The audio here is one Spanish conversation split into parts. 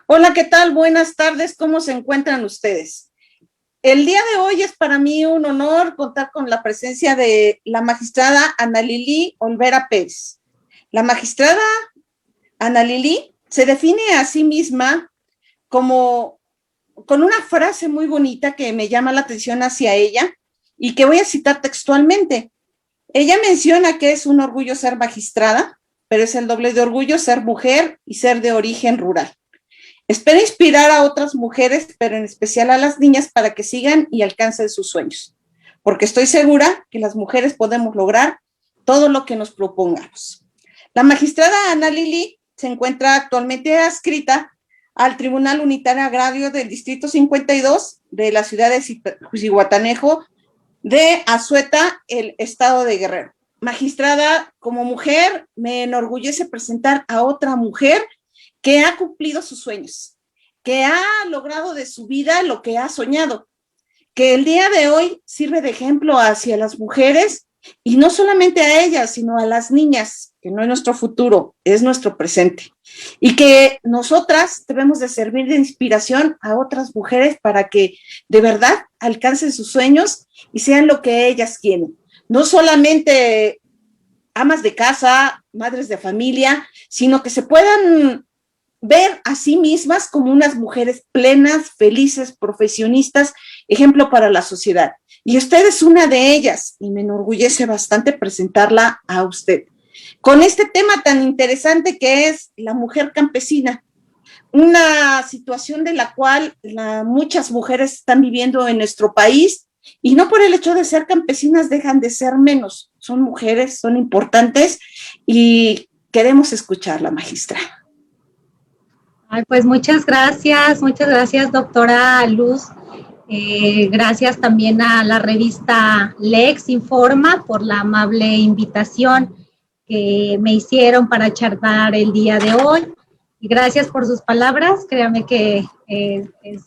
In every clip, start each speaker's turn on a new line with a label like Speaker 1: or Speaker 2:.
Speaker 1: Hola, ¿qué tal? Buenas tardes, ¿cómo se encuentran ustedes? El día de hoy es para mí un honor contar con la presencia de la magistrada Ana Lili Olvera Pérez. La magistrada Ana Lili se define a sí misma como con una frase muy bonita que me llama la atención hacia ella y que voy a citar textualmente. Ella menciona que es un orgullo ser magistrada, pero es el doble de orgullo ser mujer y ser de origen rural. Espero inspirar a otras mujeres, pero en especial a las niñas, para que sigan y alcancen sus sueños, porque estoy segura que las mujeres podemos lograr todo lo que nos propongamos. La magistrada Ana Lili se encuentra actualmente adscrita al Tribunal Unitario Agrario del Distrito 52 de la ciudad de Zihuatanejo de Azueta, el estado de Guerrero. Magistrada, como mujer, me enorgullece presentar a otra mujer que ha cumplido sus sueños, que ha logrado de su vida lo que ha soñado, que el día de hoy sirve de ejemplo hacia las mujeres y no solamente a ellas, sino a las niñas, que no es nuestro futuro, es nuestro presente. Y que nosotras debemos de servir de inspiración a otras mujeres para que de verdad alcancen sus sueños y sean lo que ellas quieren. No solamente amas de casa, madres de familia, sino que se puedan ver a sí mismas como unas mujeres plenas, felices, profesionistas, ejemplo para la sociedad. Y usted es una de ellas y me enorgullece bastante presentarla a usted. Con este tema tan interesante que es la mujer campesina, una situación de la cual muchas mujeres están viviendo en nuestro país y no por el hecho de ser campesinas dejan de ser menos, son mujeres, son importantes y queremos escucharla, magistra.
Speaker 2: Ay, pues muchas gracias, doctora Luz. Gracias también a la revista Lex Informa por la amable invitación que me hicieron para charlar el día de hoy. Y gracias por sus palabras. Créame que es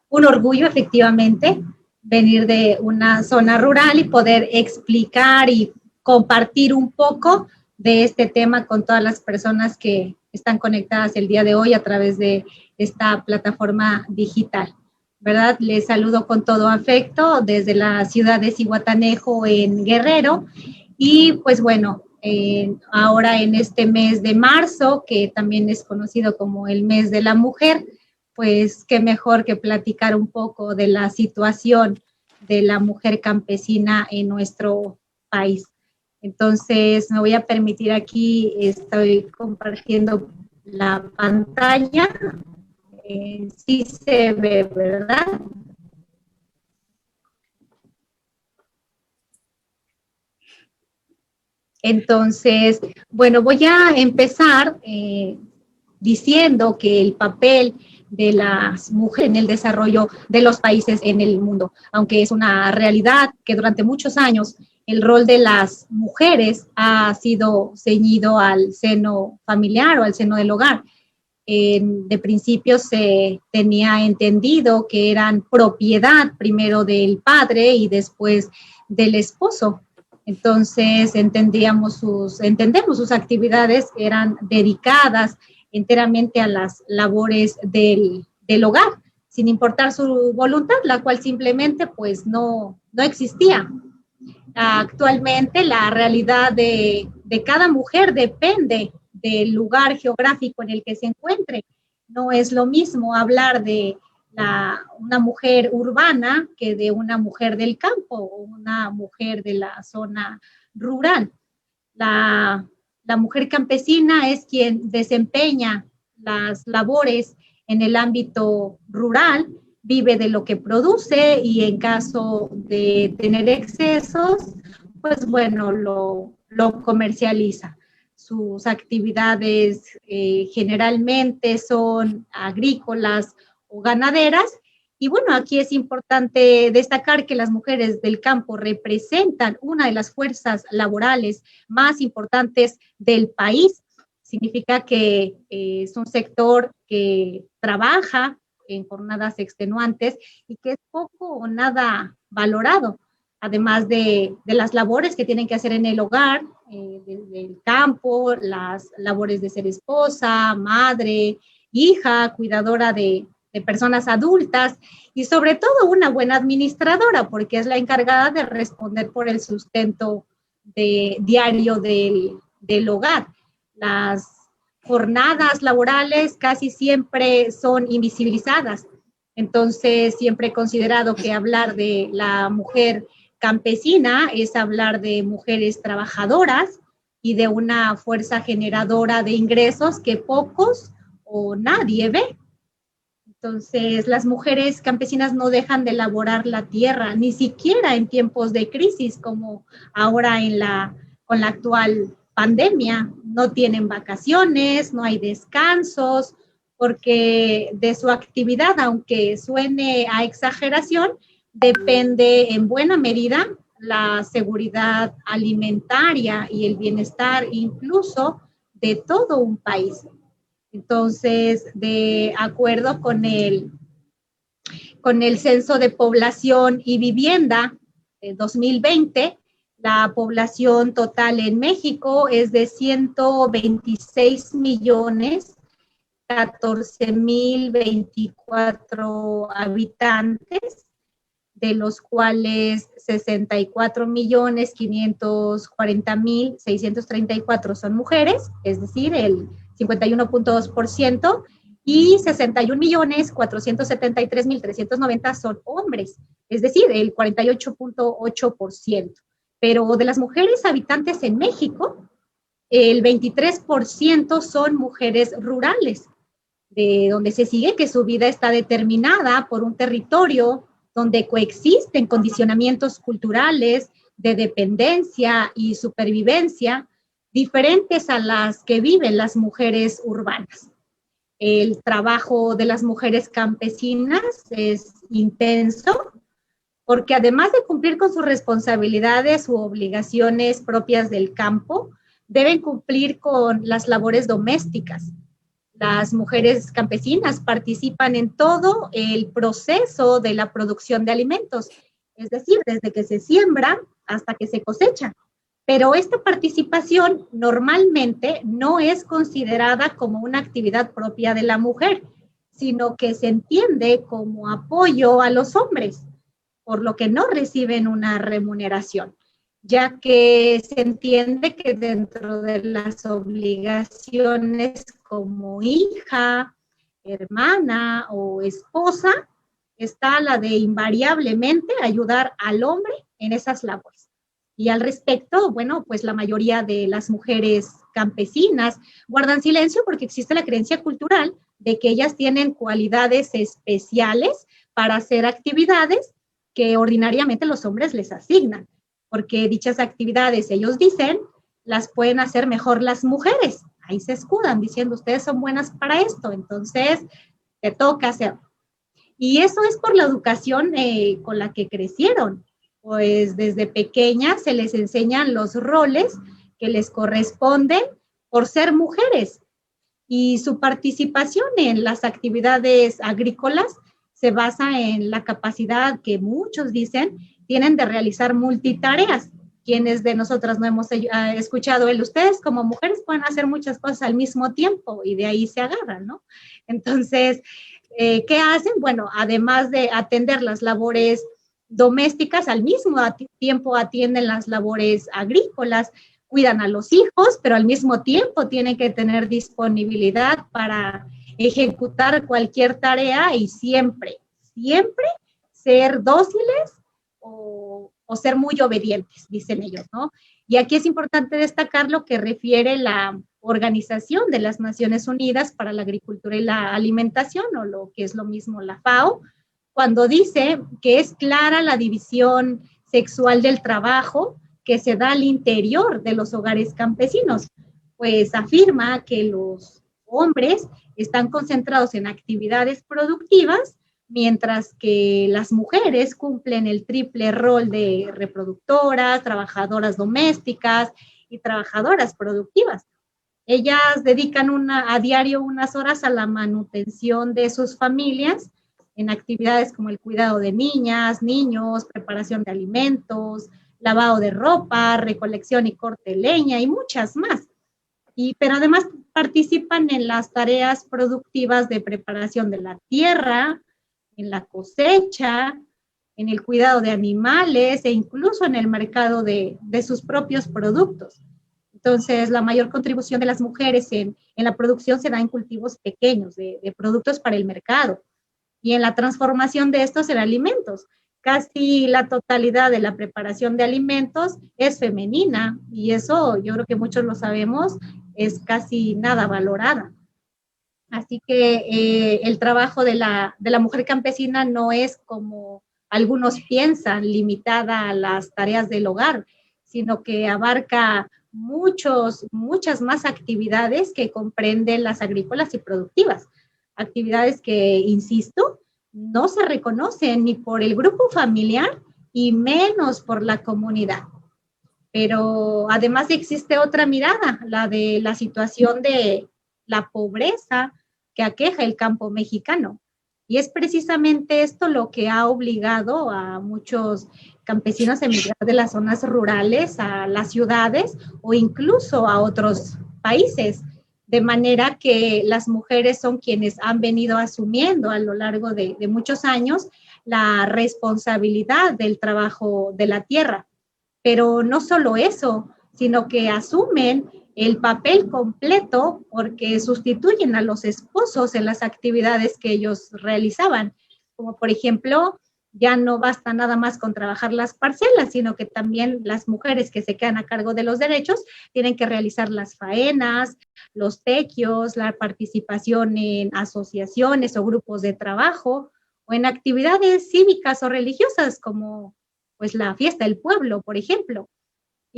Speaker 2: un orgullo, efectivamente, venir de una zona rural y poder explicar y compartir un poco de este tema con todas las personas que están conectadas el día de hoy a través de esta plataforma digital. ¿Verdad? Les saludo con todo afecto desde la ciudad de Zihuatanejo en Guerrero y pues bueno, ahora en este mes de marzo, que también es conocido como el mes de la mujer, pues qué mejor que platicar un poco de la situación de la mujer campesina en nuestro país. Entonces, me voy a permitir aquí, estoy compartiendo la pantalla. Sí se ve, ¿verdad? Entonces, bueno, voy a empezar diciendo que el papel de las mujeres en el desarrollo de los países en el mundo, aunque es una realidad que durante muchos años el rol de las mujeres ha sido ceñido al seno familiar o al seno del hogar. De principio se tenía entendido que eran propiedad primero del padre y después del esposo. Entonces entendemos sus actividades que eran dedicadas enteramente a las labores del hogar, sin importar su voluntad, la cual simplemente pues no existía. Actualmente la realidad de cada mujer depende del lugar geográfico en el que se encuentre. No es lo mismo hablar de una mujer urbana que de una mujer del campo o una mujer de la zona rural. La mujer campesina es quien desempeña las labores en el ámbito rural, vive de lo que produce y en caso de tener excesos, pues bueno, lo comercializa. Sus actividades generalmente son agrícolas o ganaderas. Y bueno, aquí es importante destacar que las mujeres del campo representan una de las fuerzas laborales más importantes del país. Significa que es un sector que trabaja en jornadas extenuantes y que es poco o nada valorado, además de las labores que tienen que hacer en el hogar, del campo, las labores de ser esposa, madre, hija, cuidadora de personas adultas y sobre todo una buena administradora, porque es la encargada de responder por el sustento diario del hogar. Las jornadas laborales casi siempre son invisibilizadas. Entonces, siempre he considerado que hablar de la mujer campesina es hablar de mujeres trabajadoras y de una fuerza generadora de ingresos que pocos o nadie ve. Entonces, las mujeres campesinas no dejan de laborar la tierra, ni siquiera en tiempos de crisis como ahora con la actual pandemia. No tienen vacaciones, no hay descansos, porque de su actividad, aunque suene a exageración, depende en buena medida la seguridad alimentaria y el bienestar incluso de todo un país. Entonces, de acuerdo con el Censo de Población y Vivienda de 2020, la población total en México es de 126 millones 14,024 habitantes, de los cuales 64,540,634 son mujeres, es decir, el 51.2%, y 61,473,390 son hombres, es decir, el 48.8%. Pero de las mujeres habitantes en México, el 23% son mujeres rurales, de donde se sigue que su vida está determinada por un territorio donde coexisten condicionamientos culturales de dependencia y supervivencia diferentes a las que viven las mujeres urbanas. El trabajo de las mujeres campesinas es intenso porque además de cumplir con sus responsabilidades u obligaciones propias del campo, deben cumplir con las labores domésticas. Las mujeres campesinas participan en todo el proceso de la producción de alimentos, es decir, desde que se siembra hasta que se cosecha. Pero esta participación normalmente no es considerada como una actividad propia de la mujer, sino que se entiende como apoyo a los hombres, por lo que no reciben una remuneración, ya que se entiende que dentro de las obligaciones como hija, hermana o esposa, está la de invariablemente ayudar al hombre en esas labores. Y al respecto, bueno, pues la mayoría de las mujeres campesinas guardan silencio porque existe la creencia cultural de que ellas tienen cualidades especiales para hacer actividades que ordinariamente los hombres les asignan, porque dichas actividades, ellos dicen, las pueden hacer mejor las mujeres. Ahí se escudan diciendo, ustedes son buenas para esto, entonces te toca hacerlo. Y eso es por la educación con la que crecieron. Pues desde pequeñas se les enseñan los roles que les corresponden por ser mujeres. Y su participación en las actividades agrícolas se basa en la capacidad que muchos dicen tienen de realizar multitareas. Quienes de nosotras no hemos escuchado ustedes como mujeres pueden hacer muchas cosas al mismo tiempo y de ahí se agarran, ¿no? Entonces, ¿qué hacen? Bueno, además de atender las labores domésticas, al mismo tiempo atienden las labores agrícolas, cuidan a los hijos, pero al mismo tiempo tienen que tener disponibilidad para ejecutar cualquier tarea y siempre ser dóciles o ser muy obedientes, dicen ellos, ¿no? Y aquí es importante destacar lo que refiere la Organización de las Naciones Unidas para la Agricultura y la Alimentación, o lo que es lo mismo la FAO, cuando dice que es clara la división sexual del trabajo que se da al interior de los hogares campesinos, pues afirma que los hombres están concentrados en actividades productivas, mientras que las mujeres cumplen el triple rol de reproductoras, trabajadoras domésticas y trabajadoras productivas. Ellas dedican a diario unas horas a la manutención de sus familias en actividades como el cuidado de niñas, niños, preparación de alimentos, lavado de ropa, recolección y corte de leña y muchas más. Pero además participan en las tareas productivas de preparación de la tierra, en la cosecha, en el cuidado de animales e incluso en el mercado de sus propios productos. Entonces, la mayor contribución de las mujeres en la producción se da en cultivos pequeños de productos para el mercado y en la transformación de estos en alimentos. Casi la totalidad de la preparación de alimentos es femenina y eso yo creo que muchos lo sabemos, es casi nada valorada. Así que el trabajo de la mujer campesina no es como algunos piensan, limitada a las tareas del hogar, sino que abarca muchas más actividades que comprenden las agrícolas y productivas. Actividades que, insisto, no se reconocen ni por el grupo familiar y menos por la comunidad. Pero además existe otra mirada, la de la situación de la pobreza que aqueja el campo mexicano. Y es precisamente esto lo que ha obligado a muchos campesinos a emigrar de las zonas rurales a las ciudades o incluso a otros países, de manera que las mujeres son quienes han venido asumiendo a lo largo de muchos años la responsabilidad del trabajo de la tierra. Pero no solo eso, sino que asumen el papel completo porque sustituyen a los esposos en las actividades que ellos realizaban, como por ejemplo, ya no basta nada más con trabajar las parcelas, sino que también las mujeres que se quedan a cargo de los derechos tienen que realizar las faenas, los tequios, la participación en asociaciones o grupos de trabajo o en actividades cívicas o religiosas como pues la fiesta del pueblo, por ejemplo.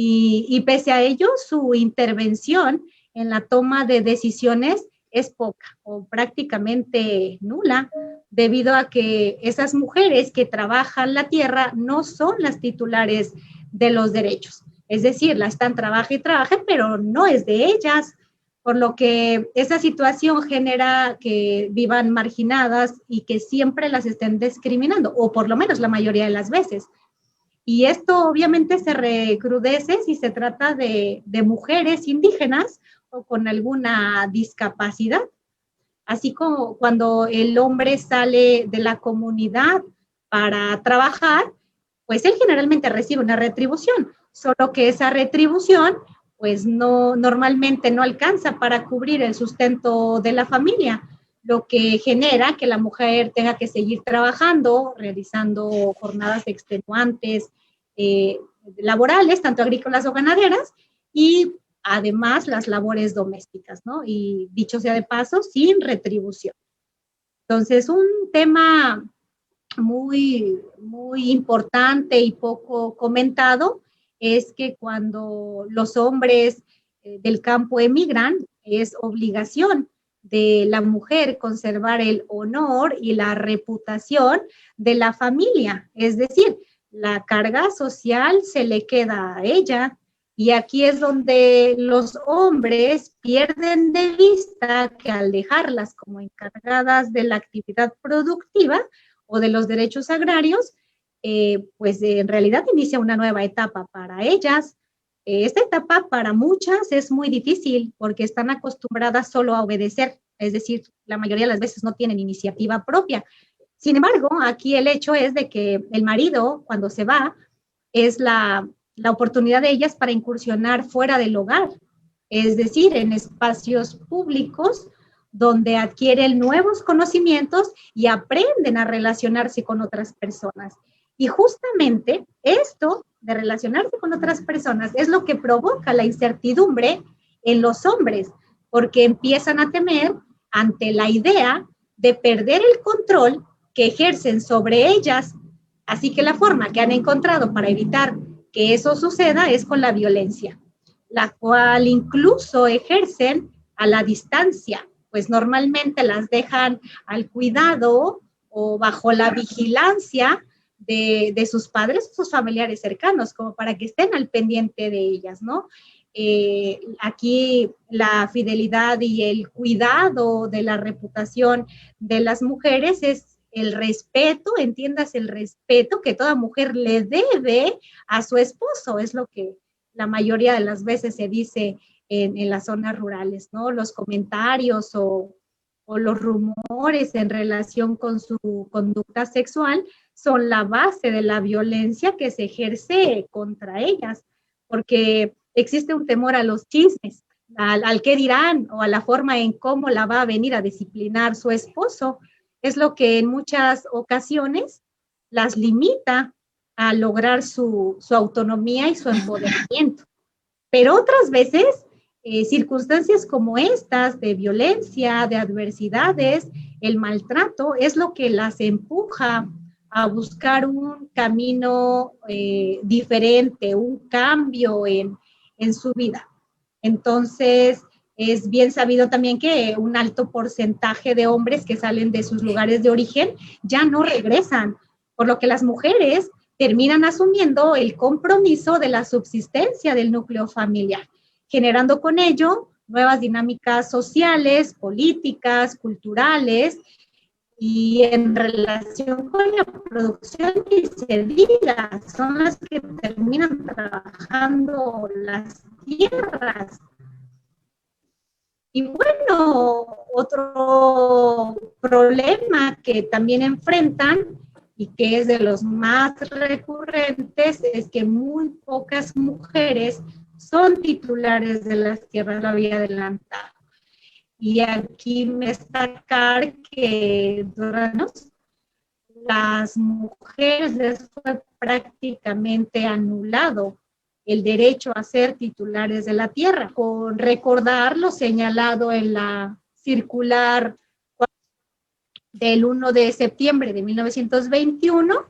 Speaker 2: Y pese a ello, su intervención en la toma de decisiones es poca o prácticamente nula, debido a que esas mujeres que trabajan la tierra no son las titulares de los derechos. Es decir, la están trabaje y trabaje, pero no es de ellas, por lo que esa situación genera que vivan marginadas y que siempre las estén discriminando, o por lo menos la mayoría de las veces. Y esto obviamente se recrudece si se trata de mujeres indígenas o con alguna discapacidad. Así como cuando el hombre sale de la comunidad para trabajar, pues él generalmente recibe una retribución, solo que esa retribución pues no, normalmente no alcanza para cubrir el sustento de la familia, lo que genera que la mujer tenga que seguir trabajando, realizando jornadas extenuantes, laborales, tanto agrícolas o ganaderas, y además las labores domésticas, ¿no? Y dicho sea de paso, sin retribución. Entonces, un tema muy importante y poco comentado es que cuando los hombres del campo emigran, es obligación de la mujer conservar el honor y la reputación de la familia, es decir, la carga social se le queda a ella. Y aquí es donde los hombres pierden de vista que al dejarlas como encargadas de la actividad productiva o de los derechos agrarios, pues en realidad inicia una nueva etapa para ellas. Esta etapa para muchas es muy difícil porque están acostumbradas solo a obedecer, es decir, la mayoría de las veces no tienen iniciativa propia. Sin embargo, aquí el hecho es de que el marido, cuando se va, es la oportunidad de ellas para incursionar fuera del hogar, es decir, en espacios públicos donde adquieren nuevos conocimientos y aprenden a relacionarse con otras personas. Y justamente esto de relacionarse con otras personas es lo que provoca la incertidumbre en los hombres, porque empiezan a temer ante la idea de perder el control que ejercen sobre ellas. Así que la forma que han encontrado para evitar que eso suceda es con la violencia, la cual incluso ejercen a la distancia, pues normalmente las dejan al cuidado o bajo la vigilancia de sus padres, sus familiares cercanos, como para que estén al pendiente de ellas, ¿no? Aquí la fidelidad y el cuidado de la reputación de las mujeres es el respeto, entiendas el respeto que toda mujer le debe a su esposo, es lo que la mayoría de las veces se dice en las zonas rurales, ¿no? Los comentarios o los rumores en relación con su conducta sexual son la base de la violencia que se ejerce contra ellas, porque existe un temor a los chismes, al qué dirán o a la forma en cómo la va a venir a disciplinar su esposo. Es lo que en muchas ocasiones las limita a lograr su autonomía y su empoderamiento. Pero otras veces, circunstancias como estas de violencia, de adversidades, el maltrato, es lo que las empuja a buscar un camino diferente, un cambio en su vida. Entonces, es bien sabido también que un alto porcentaje de hombres que salen de sus lugares de origen ya no regresan, por lo que las mujeres terminan asumiendo el compromiso de la subsistencia del núcleo familiar, generando con ello nuevas dinámicas sociales, políticas, culturales, y en relación con la producción que se diga, son las que terminan trabajando las tierras. Y bueno, otro problema que también enfrentan y que es de los más recurrentes es que muy pocas mujeres son titulares de las tierras, lo había adelantado. Y aquí me destacar que durante las mujeres les fue prácticamente anulado el derecho a ser titulares de la tierra, con recordar lo señalado en la circular del 1 de septiembre de 1921,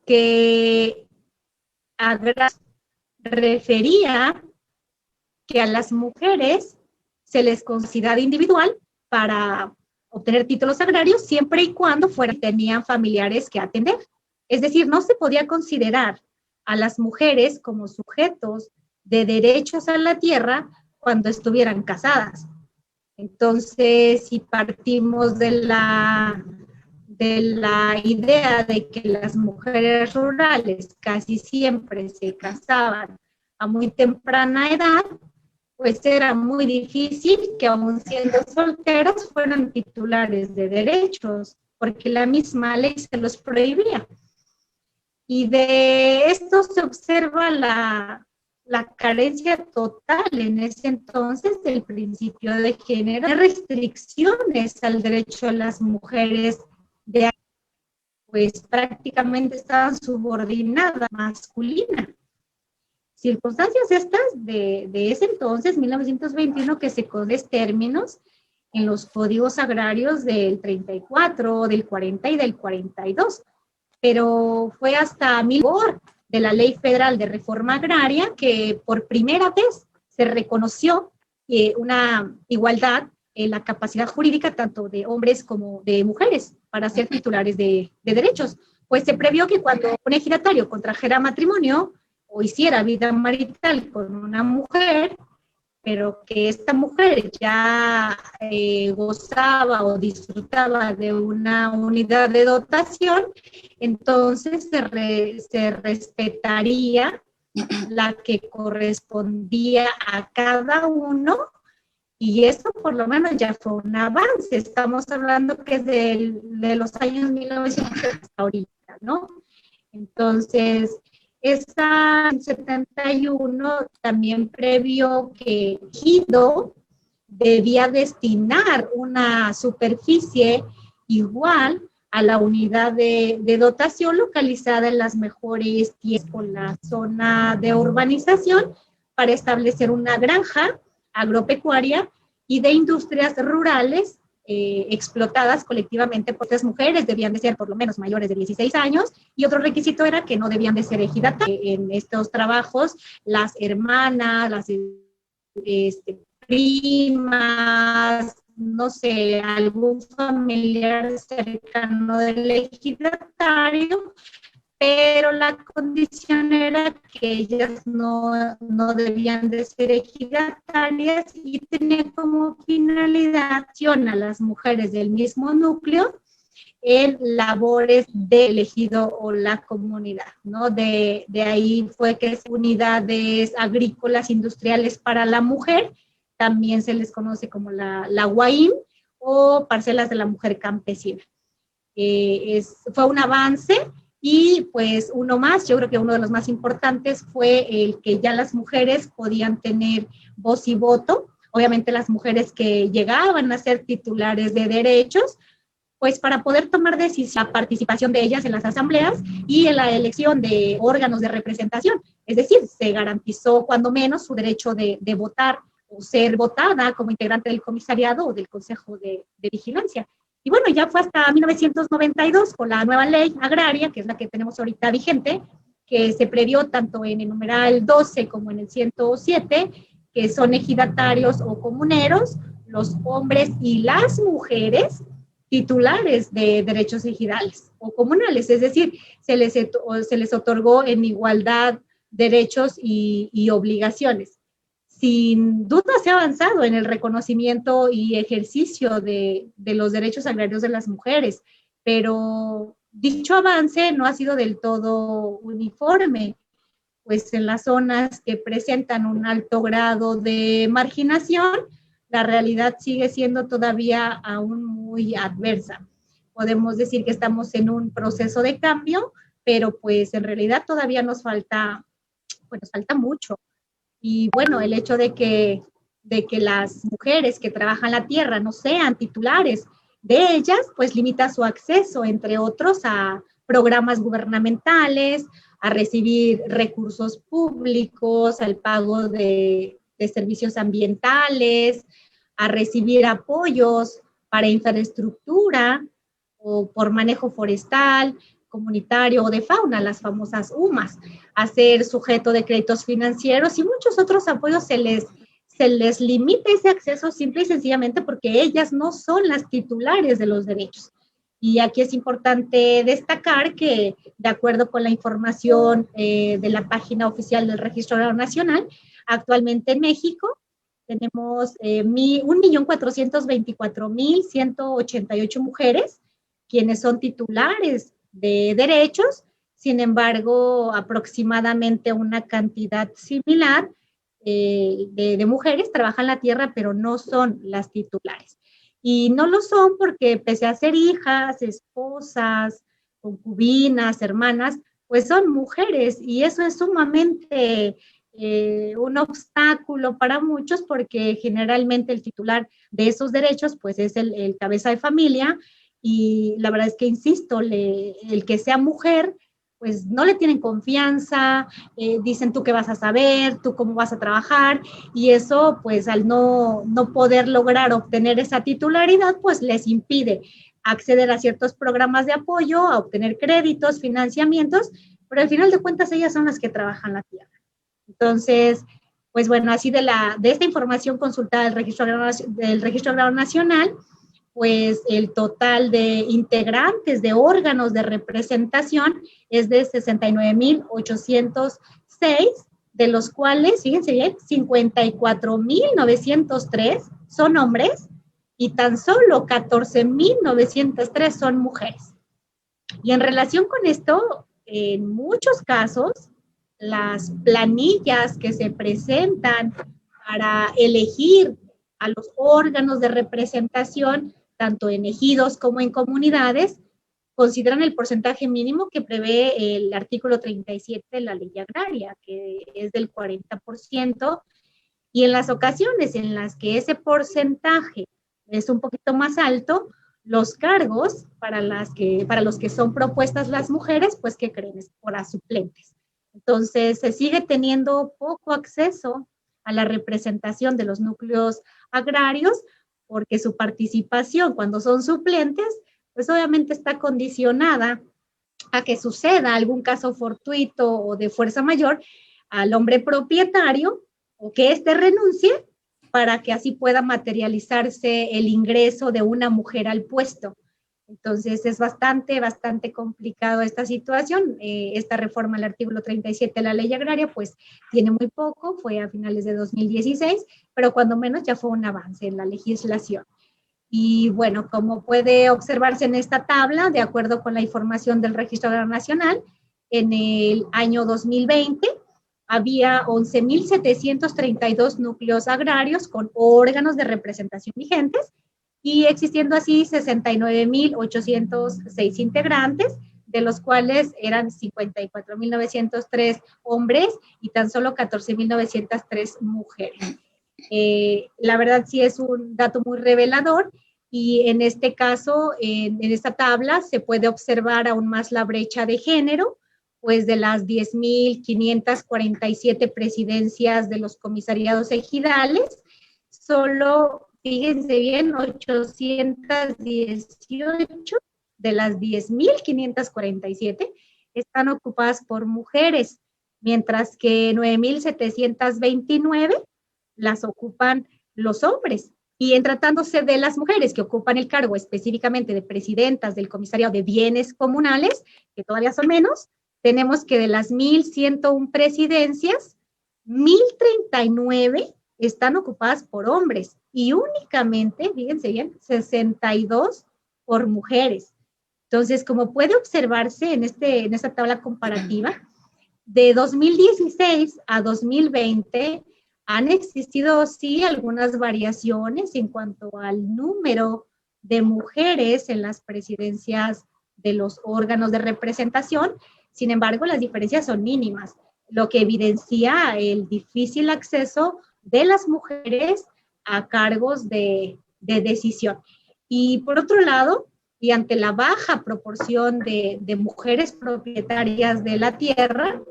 Speaker 2: que refería que a las mujeres se les considera individual para obtener títulos agrarios siempre y cuando tenían familiares que atender. Es decir, no se podía considerar a las mujeres como sujetos de derechos a la tierra cuando estuvieran casadas. Entonces, si partimos de la idea de que las mujeres rurales casi siempre se casaban a muy temprana edad, pues era muy difícil que aun siendo solteras fueran titulares de derechos, porque la misma ley se los prohibía. Y de esto se observa la carencia total en ese entonces del principio de género, de restricciones al derecho de las mujeres, pues prácticamente estaban subordinadas a masculina. Circunstancias estas de ese entonces, 1921, que se conocen términos en los códigos agrarios del 34, del 40 y del 42, pero fue hasta de la Ley Federal de Reforma Agraria que por primera vez se reconoció una igualdad en la capacidad jurídica tanto de hombres como de mujeres para ser titulares de derechos. Pues se previó que cuando un ejidatario contrajera matrimonio o hiciera vida marital con una mujer, pero que esta mujer ya gozaba o disfrutaba de una unidad de dotación, entonces se respetaría la que correspondía a cada uno, y eso por lo menos ya fue un avance. Estamos hablando que es de los años 1900 hasta ahorita, ¿no? Entonces, esta 71 también previó que Ejido debía destinar una superficie igual a la unidad de dotación localizada en las mejores tierras por la zona de urbanización para establecer una granja agropecuaria y de industrias rurales explotadas colectivamente por 3 mujeres, debían de ser por lo menos mayores de 16 años, y otro requisito era que no debían de ser ejidatarias. En estos trabajos, las hermanas, las primas, no sé, algún familiar cercano del ejidatario, pero la condición era que ellas no debían de ser ejidatarias y tenía como finalidad a las mujeres del mismo núcleo en labores del ejido o la comunidad, ¿no? De ahí fue que unidades agrícolas industriales para la mujer, también se les conoce como la UAIM, o parcelas de la mujer campesina. Fue un avance. Y pues uno más, yo creo que uno de los más importantes fue el que ya las mujeres podían tener voz y voto. Obviamente las mujeres que llegaban a ser titulares de derechos, pues para poder tomar decisión, la participación de ellas en las asambleas y en la elección de órganos de representación. Es decir, se garantizó cuando menos su derecho de votar o ser votada como integrante del comisariado o del Consejo de Vigilancia. Y bueno, ya fue hasta 1992 con la nueva ley agraria, que es la que tenemos ahorita vigente, que se previó tanto en el numeral 12 como en el 107, que son ejidatarios o comuneros, los hombres y las mujeres titulares de derechos ejidales o comunales, es decir, se les otorgó en igualdad derechos y obligaciones. Sin duda se ha avanzado en el reconocimiento y ejercicio de los derechos agrarios de las mujeres, pero dicho avance no ha sido del todo uniforme, pues en las zonas que presentan un alto grado de marginación, la realidad sigue siendo todavía aún muy adversa. Podemos decir que estamos en un proceso de cambio, pero pues en realidad todavía nos falta mucho. Y bueno, el hecho de que las mujeres que trabajan la tierra no sean titulares de ellas, pues limita su acceso, entre otros, a programas gubernamentales, a recibir recursos públicos, al pago de servicios ambientales, a recibir apoyos para infraestructura o por manejo forestal, comunitario o de fauna, las famosas UMAS, a ser sujeto de créditos financieros y muchos otros apoyos se les limita ese acceso simple y sencillamente porque ellas no son las titulares de los derechos. Y aquí es importante destacar que, de acuerdo con la información de la página oficial del Registro Agrario Nacional, actualmente en México tenemos 1.424.188 mujeres quienes son titulares de derechos. Sin embargo, aproximadamente una cantidad similar de mujeres trabajan la tierra, pero no son las titulares. Y no lo son porque pese a ser hijas, esposas, concubinas, hermanas, pues son mujeres y eso es sumamente un obstáculo para muchos porque generalmente el titular de esos derechos pues es el cabeza de familia y la verdad es que, insisto, el que sea mujer pues no le tienen confianza, dicen tú qué vas a saber, tú cómo vas a trabajar, y eso pues al no poder lograr obtener esa titularidad, pues les impide acceder a ciertos programas de apoyo, a obtener créditos, financiamientos, pero al final de cuentas ellas son las que trabajan la tierra. Entonces, pues bueno, así de esta información consultada del Registro Agrario Nacional, pues el total de integrantes de órganos de representación es de 69,806, de los cuales, fíjense bien, 54,903 son hombres y tan solo 14,903 son mujeres. Y en relación con esto, en muchos casos, las planillas que se presentan para elegir a los órganos de representación, tanto en ejidos como en comunidades, consideran el porcentaje mínimo que prevé el artículo 37 de la ley agraria, que es del 40%, y en las ocasiones en las que ese porcentaje es un poquito más alto, los cargos para los que son propuestas las mujeres, pues, ¿qué creen? Es por suplentes. Entonces, se sigue teniendo poco acceso a la representación de los núcleos agrarios, porque su participación cuando son suplentes, pues obviamente está condicionada a que suceda algún caso fortuito o de fuerza mayor al hombre propietario o que éste renuncie para que así pueda materializarse el ingreso de una mujer al puesto. Entonces es bastante complicado esta situación. Esta reforma al artículo 37 de la ley agraria pues tiene muy poco, fue a finales de 2016, pero cuando menos ya fue un avance en la legislación. Y bueno, como puede observarse en esta tabla, de acuerdo con la información del Registro Agrario Nacional, en el año 2020 había 11.732 núcleos agrarios con órganos de representación vigentes y existiendo así 69.806 integrantes, de los cuales eran 54.903 hombres y tan solo 14.903 mujeres. La verdad sí es un dato muy revelador y en este caso, en esta tabla se puede observar aún más la brecha de género, pues de las 10.547 presidencias de los comisariados ejidales, solo, fíjense bien, 818 de las 10.547 están ocupadas por mujeres, mientras que 9.729 las ocupan los hombres. Y en tratándose de las mujeres que ocupan el cargo específicamente de presidentas del Comisariado de Bienes Comunales, que todavía son menos, tenemos que de las 1.101 presidencias, 1.039 están ocupadas por hombres y únicamente, fíjense bien, 62 por mujeres. Entonces, como puede observarse en esta tabla comparativa, de 2016 a 2020 han existido, sí, algunas variaciones en cuanto al número de mujeres en las presidencias de los órganos de representación. Sin embargo, las diferencias son mínimas, lo que evidencia el difícil acceso de las mujeres a cargos de decisión. Y por otro lado, y ante la baja proporción de mujeres propietarias de la tierra,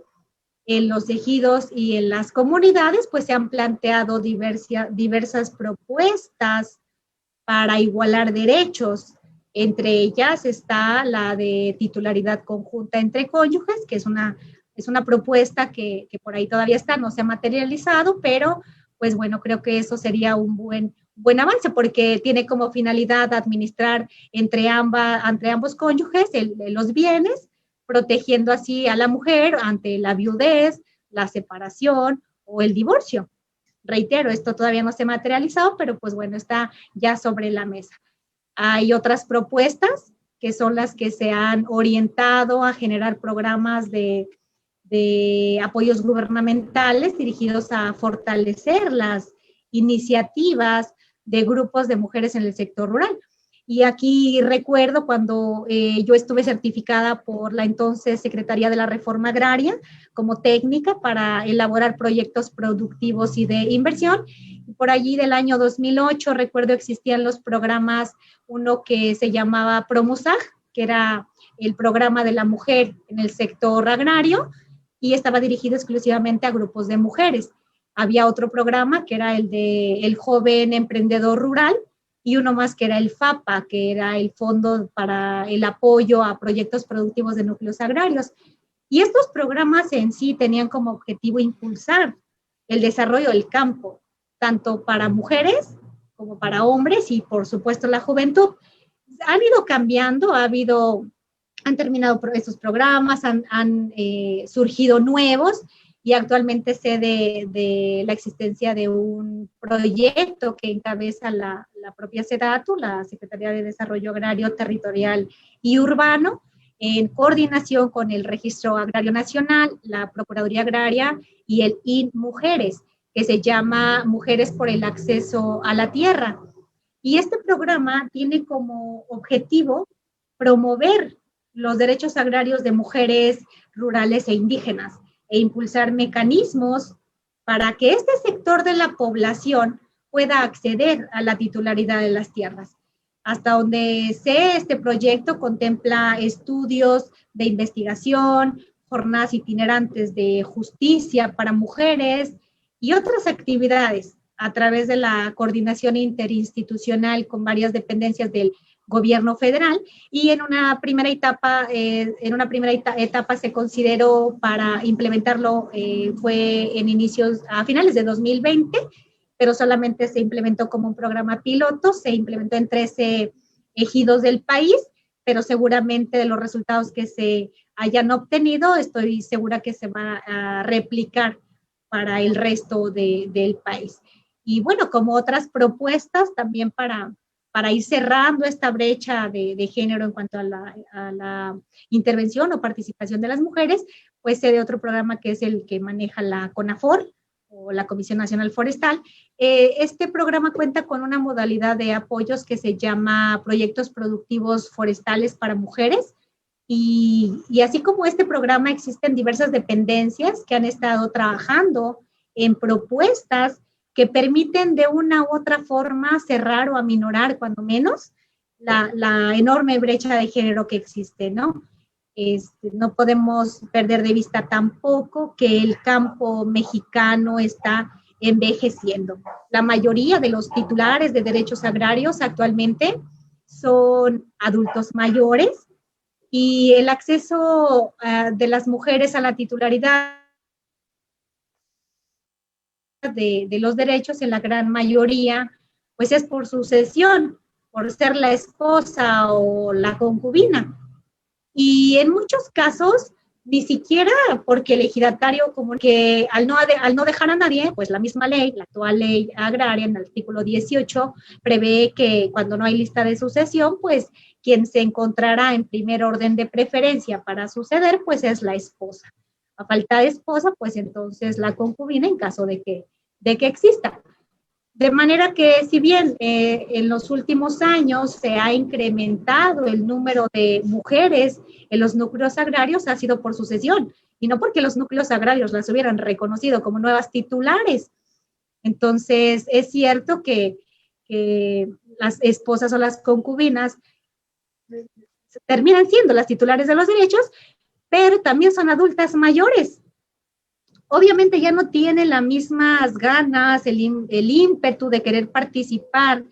Speaker 2: en los ejidos y en las comunidades, pues se han planteado diversas propuestas para igualar derechos. Entre ellas está la de titularidad conjunta entre cónyuges, que es una propuesta que por ahí todavía está, no se ha materializado, pero pues bueno, creo que eso sería un buen avance porque tiene como finalidad administrar entre ambos cónyuges los bienes, protegiendo así a la mujer ante la viudez, la separación o el divorcio. Reitero, esto todavía no se ha materializado, pero pues bueno, está ya sobre la mesa. Hay otras propuestas que son las que se han orientado a generar programas de apoyos gubernamentales dirigidos a fortalecer las iniciativas de grupos de mujeres en el sector rural. Y aquí recuerdo cuando yo estuve certificada por la entonces Secretaría de la Reforma Agraria como técnica para elaborar proyectos productivos y de inversión. Por allí del año 2008, recuerdo existían los programas, uno que se llamaba Promusag, que era el programa de la mujer en el sector agrario y estaba dirigido exclusivamente a grupos de mujeres. Había otro programa que era el de el joven emprendedor rural, y uno más que era el FAPA, que era el Fondo para el Apoyo a Proyectos Productivos de Núcleos Agrarios. Y estos programas en sí tenían como objetivo impulsar el desarrollo del campo, tanto para mujeres como para hombres y, por supuesto, la juventud. Han ido cambiando, han terminado estos programas, han surgido nuevos, y actualmente sé de la existencia de un proyecto que encabeza la propia SEDATU, la Secretaría de Desarrollo Agrario, Territorial y Urbano, en coordinación con el Registro Agrario Nacional, la Procuraduría Agraria y el INMujeres, que se llama Mujeres por el Acceso a la Tierra. Y este programa tiene como objetivo promover los derechos agrarios de mujeres rurales e indígenas, e impulsar mecanismos para que este sector de la población pueda acceder a la titularidad de las tierras. Hasta donde sé, este proyecto contempla estudios de investigación, jornadas itinerantes de justicia para mujeres y otras actividades a través de la coordinación interinstitucional con varias dependencias del gobierno federal, y en una primera etapa se consideró para implementarlo, fue a finales de 2020, pero solamente se implementó como un programa piloto, se implementó en 13 ejidos del país, pero seguramente de los resultados que se hayan obtenido, estoy segura que se va a replicar para el resto del país. Y bueno, como otras propuestas también para para ir cerrando esta brecha de género en cuanto a la intervención o participación de las mujeres, pues de otro programa que es el que maneja la CONAFOR, o la Comisión Nacional Forestal. Este programa cuenta con una modalidad de apoyos que se llama Proyectos Productivos Forestales para Mujeres, y así como este programa existen diversas dependencias que han estado trabajando en propuestas que permiten de una u otra forma cerrar o aminorar, cuando menos, la enorme brecha de género que existe, ¿no? No podemos perder de vista tampoco que el campo mexicano está envejeciendo. La mayoría de los titulares de derechos agrarios actualmente son adultos mayores, y el acceso de las mujeres a la titularidad de los derechos, en la gran mayoría, pues es por sucesión, por ser la esposa o la concubina. Y en muchos casos, ni siquiera porque el ejidatario, como que al no dejar a nadie, pues la misma ley, la actual ley agraria, en el artículo 18, prevé que cuando no hay lista de sucesión, pues quien se encontrará en primer orden de preferencia para suceder, pues es la esposa. A falta de esposa, pues entonces la concubina, en caso de que exista. De manera que, si bien en los últimos años se ha incrementado el número de mujeres en los núcleos agrarios, ha sido por sucesión, y no porque los núcleos agrarios las hubieran reconocido como nuevas titulares. Entonces, es cierto que las esposas o las concubinas terminan siendo las titulares de los derechos, pero también son adultas mayores. Obviamente ya no tienen las mismas ganas, el ímpetu de querer participar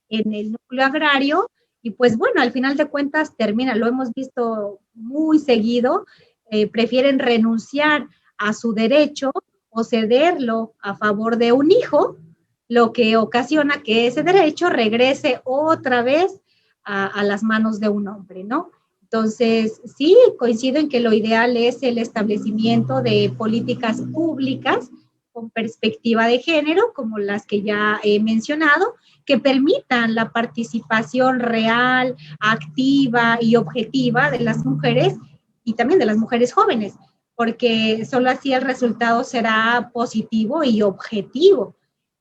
Speaker 2: en el núcleo agrario, y pues bueno, al final de cuentas lo hemos visto muy seguido, prefieren renunciar a su derecho o cederlo a favor de un hijo, lo que ocasiona que ese derecho regrese otra vez a las manos de un hombre, ¿no? Entonces, sí, coincido en que lo ideal es el establecimiento de políticas públicas con perspectiva de género, como las que ya he mencionado, que permitan la participación real, activa y objetiva de las mujeres, y también de las mujeres jóvenes, porque solo así el resultado será positivo y objetivo.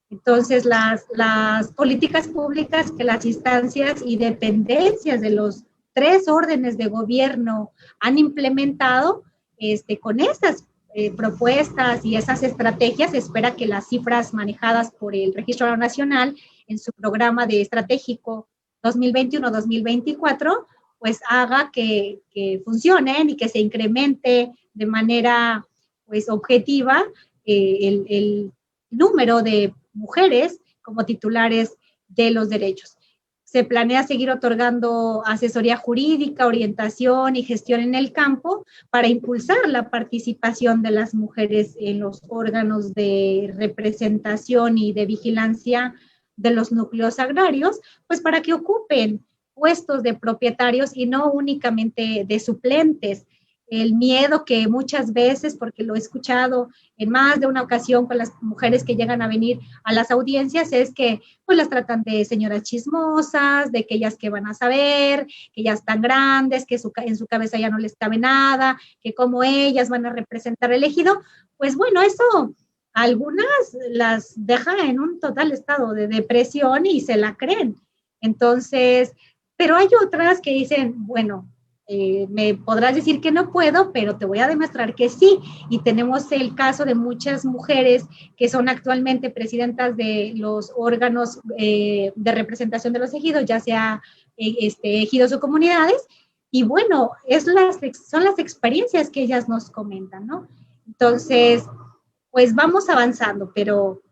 Speaker 2: Entonces, las políticas públicas que las instancias y dependencias de los 3 órdenes de gobierno han implementado, con estas propuestas y esas estrategias, se espera que las cifras manejadas por el Registro Nacional en su programa de estratégico 2021-2024, pues haga que funcionen y que se incremente de manera pues objetiva el número de mujeres como titulares de los derechos. Se planea seguir otorgando asesoría jurídica, orientación y gestión en el campo para impulsar la participación de las mujeres en los órganos de representación y de vigilancia de los núcleos agrarios, pues para que ocupen puestos de propietarios y no únicamente de suplentes. El miedo que muchas veces, porque lo he escuchado en más de una ocasión con las mujeres que llegan a venir a las audiencias, es que pues las tratan de señoras chismosas, de que ellas que van a saber, que ya están grandes, que en su cabeza ya no les cabe nada, que como ellas van a representar el ejido. Pues bueno, eso algunas las deja en un total estado de depresión y se la creen. Entonces, pero hay otras que dicen, bueno, me podrás decir que no puedo, pero te voy a demostrar que sí. Y tenemos el caso de muchas mujeres que son actualmente presidentas de los órganos de representación de los ejidos, ya sea ejidos o comunidades, y bueno, son las experiencias que ellas nos comentan, ¿no? Entonces, pues vamos avanzando, pero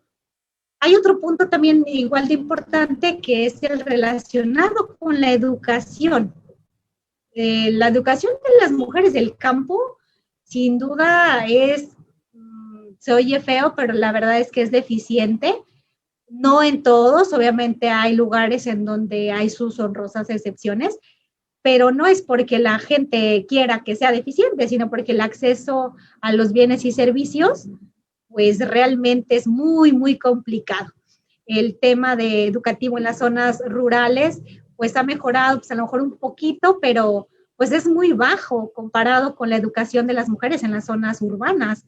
Speaker 2: hay otro punto también igual de importante, que es el relacionado con la educación. La educación de las mujeres del campo, sin duda se oye feo, pero la verdad es que es deficiente. No en todos, obviamente hay lugares en donde hay sus honrosas excepciones, pero no es porque la gente quiera que sea deficiente, sino porque el acceso a los bienes y servicios, pues realmente es muy, muy complicado. el tema de educativo en las zonas rurales, pues ha mejorado, pues a lo mejor un poquito, pero pues es muy bajo comparado con la educación de las mujeres en las zonas urbanas.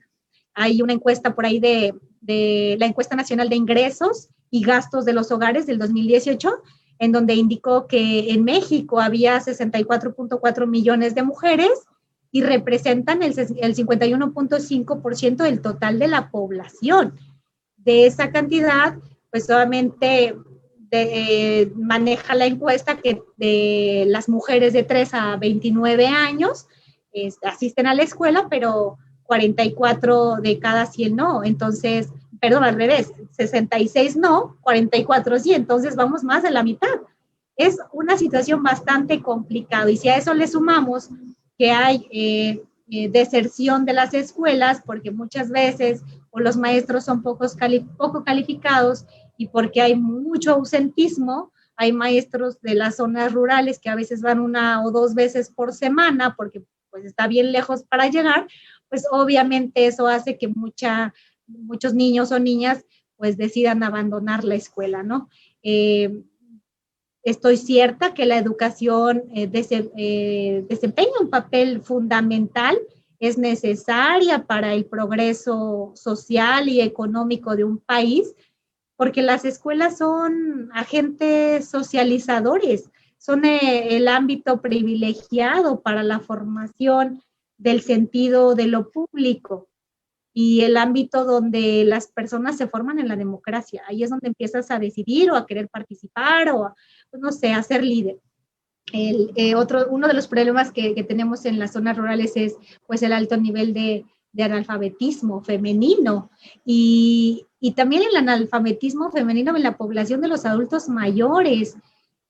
Speaker 2: Hay una encuesta por ahí de la encuesta nacional de ingresos y gastos de los hogares del 2018, en donde indicó que en México había 64.4 millones de mujeres y representan el 51.5% del total de la población. De esa cantidad, pues solamente maneja la encuesta que de las mujeres de 3 a 29 años asisten a la escuela, pero 44 de cada 100 no. Entonces, perdón, al revés, 66 no, 44 sí, entonces vamos más de la mitad. Es una situación bastante complicada y si a eso le sumamos que hay deserción de las escuelas, porque muchas veces o los maestros son poco calificados y porque hay mucho ausentismo, hay maestros de las zonas rurales que a veces van 1 o 2 veces por semana porque pues está bien lejos para llegar, pues obviamente eso hace que muchos niños o niñas pues decidan abandonar la escuela, ¿no? Estoy cierta que la educación desempeña un papel fundamental, es necesaria para el progreso social y económico de un país, porque las escuelas son agentes socializadores, son el ámbito privilegiado para la formación del sentido de lo público y el ámbito donde las personas se forman en la democracia. Ahí es donde empiezas a decidir o a querer participar o, no sé, a ser líder. Uno de los problemas que tenemos en las zonas rurales es pues el alto nivel de analfabetismo femenino y también el analfabetismo femenino en la población de los adultos mayores.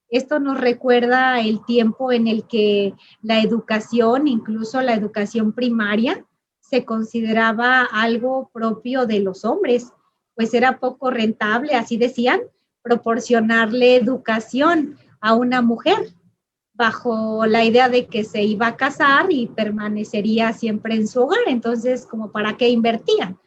Speaker 2: Esto nos recuerda el tiempo en el que la educación, incluso la educación primaria, se consideraba algo propio de los hombres, pues era poco rentable, así decían, proporcionarle educación a una mujer bajo la idea de que se iba a casar y permanecería siempre en su hogar, entonces, ¿como para qué invertían?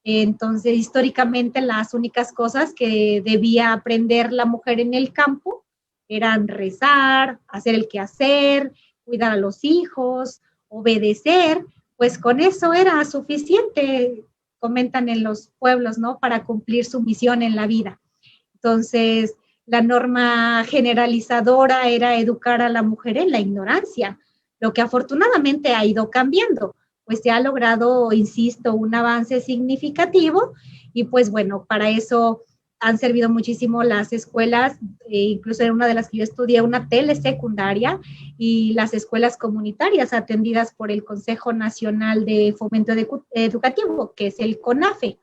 Speaker 2: Entonces, históricamente, las únicas cosas que debía aprender la mujer en el campo eran rezar, hacer el quehacer, cuidar a los hijos, obedecer, pues con eso era suficiente, comentan en los pueblos, ¿no? Para cumplir su misión en la vida. Entonces, la norma generalizadora era educar a la mujer en la ignorancia, lo que afortunadamente ha ido cambiando, pues se ha logrado, insisto, un avance significativo y pues bueno, para eso han servido muchísimo las escuelas, incluso en una de las que yo estudié, una telesecundaria y las escuelas comunitarias atendidas por el Consejo Nacional de Fomento Educativo, que es el CONAFE.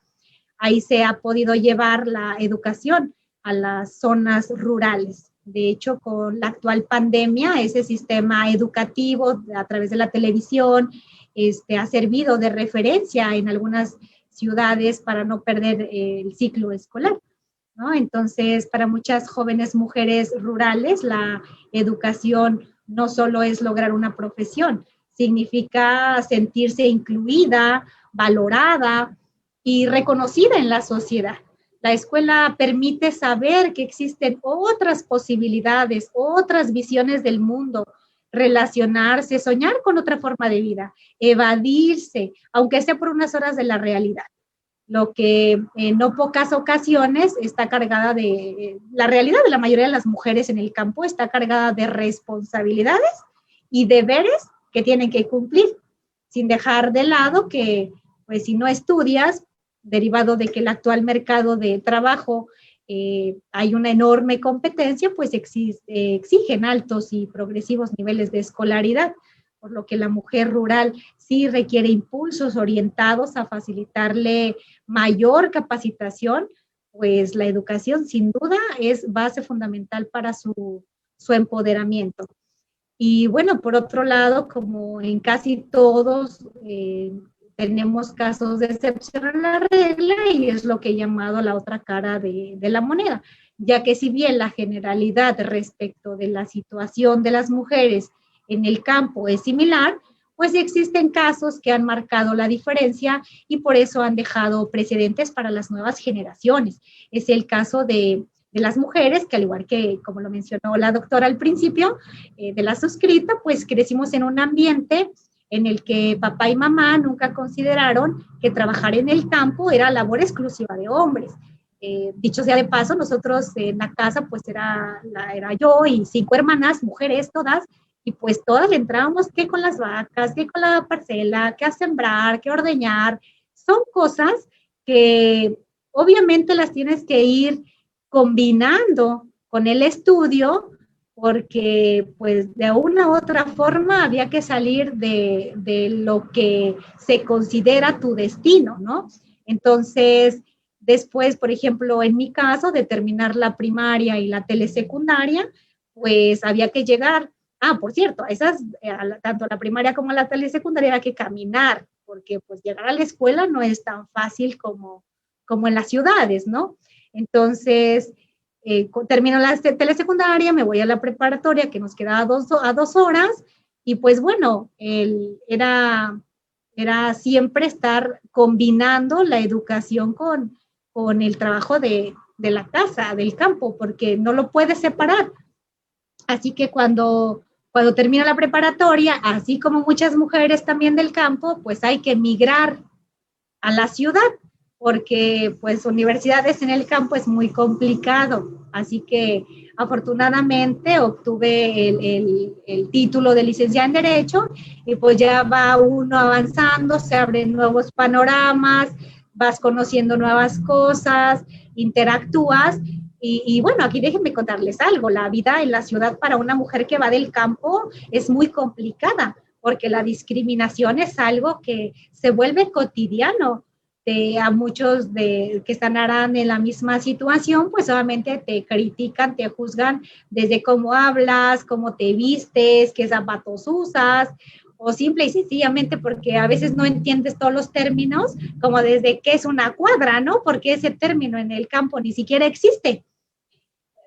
Speaker 2: Ahí se ha podido llevar la educación a las zonas rurales. De hecho, con la actual pandemia, ese sistema educativo a través de la televisión ha servido de referencia en algunas ciudades para no perder el ciclo escolar, ¿no? Entonces, para muchas jóvenes mujeres rurales, la educación no solo es lograr una profesión, significa sentirse incluida, valorada y reconocida en la sociedad. La escuela permite saber que existen otras posibilidades, otras visiones del mundo, relacionarse, soñar con otra forma de vida, evadirse, aunque sea por unas horas de la realidad. Lo que en no pocas ocasiones está cargada de, la realidad de la mayoría de las mujeres en el campo está cargada de responsabilidades y deberes que tienen que cumplir, sin dejar de lado que, pues si no estudias, derivado de que el actual mercado de trabajo hay una enorme competencia, pues exigen altos y progresivos niveles de escolaridad, por lo que la mujer rural sí requiere impulsos orientados a facilitarle mayor capacitación, pues la educación sin duda es base fundamental para su empoderamiento. Y bueno, por otro lado, como en casi todos tenemos casos de excepción a la regla y es lo que he llamado la otra cara de la moneda, ya que si bien la generalidad respecto de la situación de las mujeres en el campo es similar, pues sí existen casos que han marcado la diferencia y por eso han dejado precedentes para las nuevas generaciones. Es el caso de las mujeres, que al igual que, como lo mencionó la doctora al principio, de la suscrita, pues crecimos en un ambiente en el que papá y mamá nunca consideraron que trabajar en el campo era labor exclusiva de hombres. Dicho sea de paso, nosotros en la casa pues era yo y 5 hermanas, mujeres todas, y pues todas entrábamos que con las vacas, que con la parcela, que a sembrar, que a ordeñar. Son cosas que obviamente las tienes que ir combinando con el estudio, porque pues de una u otra forma había que salir de lo que se considera tu destino, ¿no? Entonces, después, por ejemplo, en mi caso, de terminar la primaria y la telesecundaria, pues había que llegar, por cierto, tanto la primaria como la telesecundaria había que caminar, porque pues llegar a la escuela no es tan fácil como en las ciudades, ¿no? Entonces, termino la telesecundaria, me voy a la preparatoria, que nos quedaba a 2 horas, y pues bueno, era siempre estar combinando la educación con el trabajo de la casa, del campo, porque no lo puedes separar. Así que cuando termina la preparatoria, así como muchas mujeres también del campo, pues hay que emigrar a la ciudad, porque pues universidades en el campo es muy complicado. Así que afortunadamente obtuve el título de licenciada en Derecho y pues ya va uno avanzando, se abren nuevos panoramas, vas conociendo nuevas cosas, interactúas. Y bueno, aquí déjenme contarles algo, la vida en la ciudad para una mujer que va del campo es muy complicada, porque la discriminación es algo que se vuelve cotidiano. A muchos que están en la misma situación, pues obviamente te critican, te juzgan desde cómo hablas, cómo te vistes, qué zapatos usas, o simple y sencillamente porque a veces no entiendes todos los términos, como desde qué es una cuadra, ¿no? Porque ese término en el campo ni siquiera existe.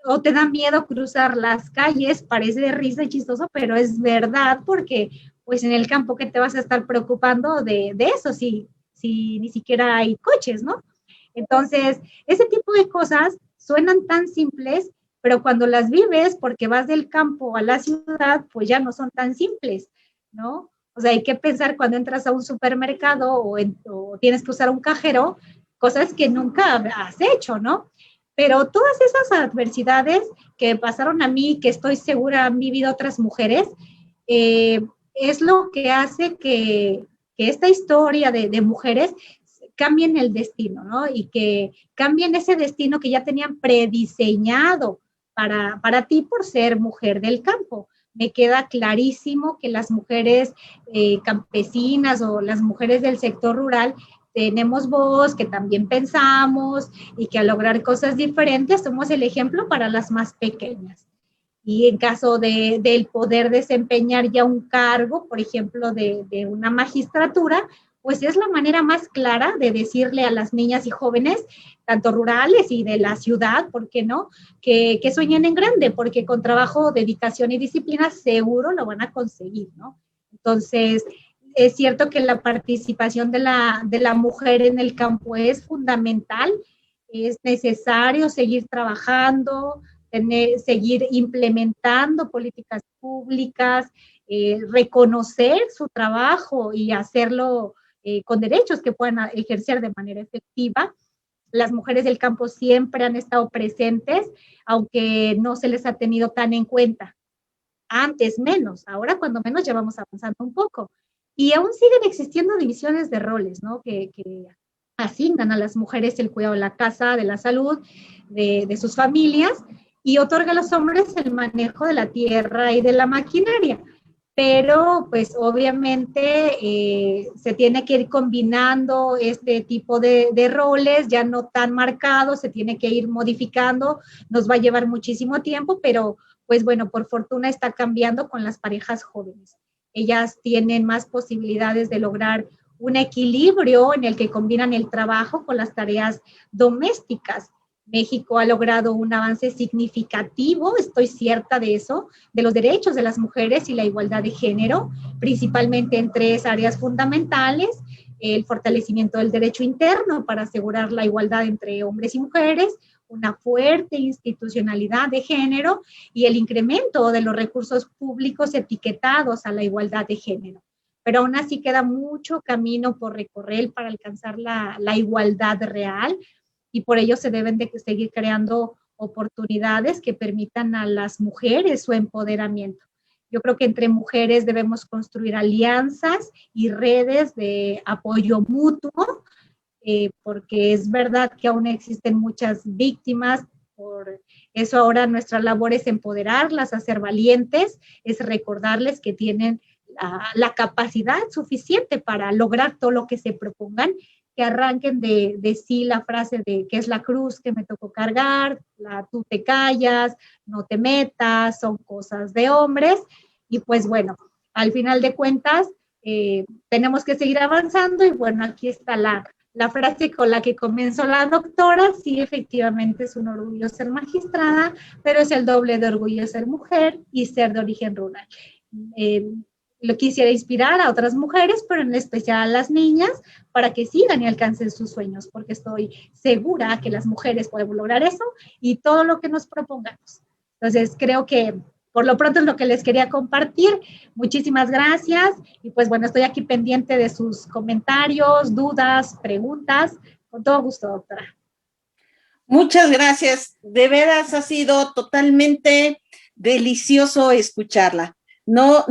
Speaker 2: O te da miedo cruzar las calles, parece de risa y chistoso, pero es verdad, porque pues en el campo que te vas a estar preocupando de eso, si ni siquiera hay coches, ¿no? Entonces, ese tipo de cosas suenan tan simples, pero cuando las vives porque vas del campo a la ciudad, pues ya no son tan simples, ¿no? O sea, hay que pensar cuando entras a un supermercado o tienes que usar un cajero, cosas que nunca has hecho, ¿no? Pero todas esas adversidades que pasaron a mí, que estoy segura han vivido otras mujeres, es lo que hace que esta historia de mujeres cambien el destino, ¿no? Y que cambien ese destino que ya tenían prediseñado para ti por ser mujer del campo. Me queda clarísimo que las mujeres campesinas o las mujeres del sector rural tenemos voz, que también pensamos y que al lograr cosas diferentes somos el ejemplo para las más pequeñas. Y en caso del poder desempeñar ya un cargo, por ejemplo, de una magistratura, pues es la manera más clara de decirle a las niñas y jóvenes, tanto rurales y de la ciudad, ¿por qué no?, que sueñen en grande, porque con trabajo, dedicación y disciplina seguro lo van a conseguir, ¿no? Entonces, es cierto que la participación de la mujer en el campo es fundamental, es necesario seguir trabajando, seguir implementando políticas públicas, reconocer su trabajo y hacerlo con derechos que puedan ejercer de manera efectiva. Las mujeres del campo siempre han estado presentes, aunque no se les ha tenido tan en cuenta. Antes menos, ahora cuando menos ya vamos avanzando un poco. Y aún siguen existiendo divisiones de roles, ¿no? Que asignan a las mujeres el cuidado de la casa, de la salud, de sus familias, y otorga a los hombres el manejo de la tierra y de la maquinaria. Pero pues obviamente se tiene que ir combinando este tipo de roles, ya no tan marcados, se tiene que ir modificando, nos va a llevar muchísimo tiempo, pero pues bueno, por fortuna está cambiando con las parejas jóvenes. Ellas tienen más posibilidades de lograr un equilibrio en el que combinan el trabajo con las tareas domésticas. México ha logrado un avance significativo, estoy cierta de eso, de los derechos de las mujeres y la igualdad de género, principalmente en 3 áreas fundamentales: el fortalecimiento del derecho interno para asegurar la igualdad entre hombres y mujeres, una fuerte institucionalidad de género y el incremento de los recursos públicos etiquetados a la igualdad de género. Pero aún así queda mucho camino por recorrer para alcanzar la igualdad real, y por ello se deben de seguir creando oportunidades que permitan a las mujeres su empoderamiento. Yo creo que entre mujeres debemos construir alianzas y redes de apoyo mutuo, porque es verdad que aún existen muchas víctimas. Por eso ahora nuestra labor es empoderarlas, hacer valientes, es recordarles que tienen la capacidad suficiente para lograr todo lo que se propongan, que arranquen de sí la frase de que es la cruz que me tocó cargar, tú te callas, no te metas, son cosas de hombres. Y pues bueno, al final de cuentas, tenemos que seguir avanzando. Y bueno, aquí está la frase con la que comenzó la doctora: sí, efectivamente es un orgullo ser magistrada, pero es el doble de orgullo ser mujer y ser de origen rural. Lo quisiera inspirar a otras mujeres, pero en especial a las niñas, para que sigan y alcancen sus sueños, porque estoy segura que las mujeres podemos lograr eso y todo lo que nos propongamos. Entonces, creo que por lo pronto es lo que les quería compartir. Muchísimas gracias. Y pues bueno, estoy aquí pendiente de sus comentarios, dudas, preguntas. Con todo gusto, doctora.
Speaker 1: Muchas gracias. De veras ha sido totalmente delicioso escucharla. No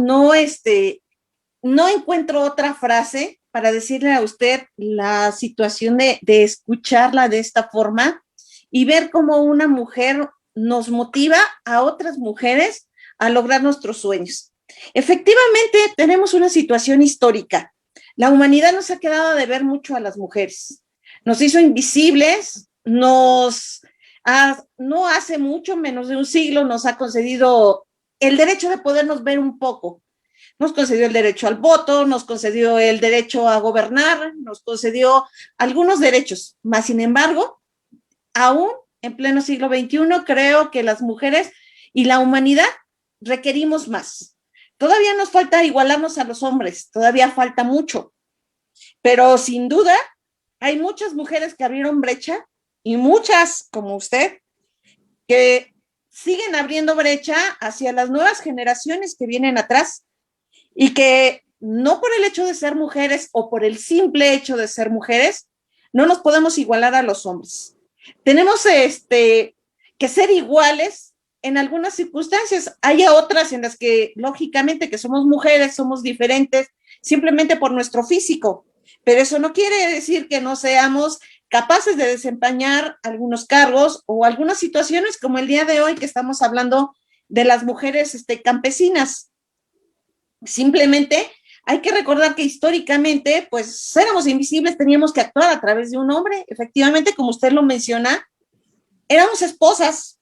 Speaker 1: encuentro otra frase para decirle a usted la situación de escucharla de esta forma y ver cómo una mujer nos motiva a otras mujeres a lograr nuestros sueños. Efectivamente, tenemos una situación histórica. La humanidad nos ha quedado de ver mucho a las mujeres. Nos hizo invisibles, no hace mucho, menos de un siglo, nos ha concedido el derecho de podernos ver un poco. Nos concedió el derecho al voto, nos concedió el derecho a gobernar, nos concedió algunos derechos, más sin embargo, aún en pleno siglo XXI, creo que las mujeres y la humanidad requerimos más. Todavía nos falta igualarnos a los hombres, todavía falta mucho, pero sin duda hay muchas mujeres que abrieron brecha y muchas, como usted, que siguen abriendo brecha hacia las nuevas generaciones que vienen atrás y que no por el hecho de ser mujeres o por el simple hecho de ser mujeres, no nos podemos igualar a los hombres. Tenemos que ser iguales en algunas circunstancias. Hay otras en las que, lógicamente, que somos mujeres, somos diferentes simplemente por nuestro físico, pero eso no quiere decir que no seamos capaces de desempeñar algunos cargos o algunas situaciones como el día de hoy que estamos hablando de las mujeres campesinas. Simplemente hay que recordar que históricamente, pues, éramos invisibles, teníamos que actuar a través de un hombre. Efectivamente, como usted lo menciona, éramos esposas,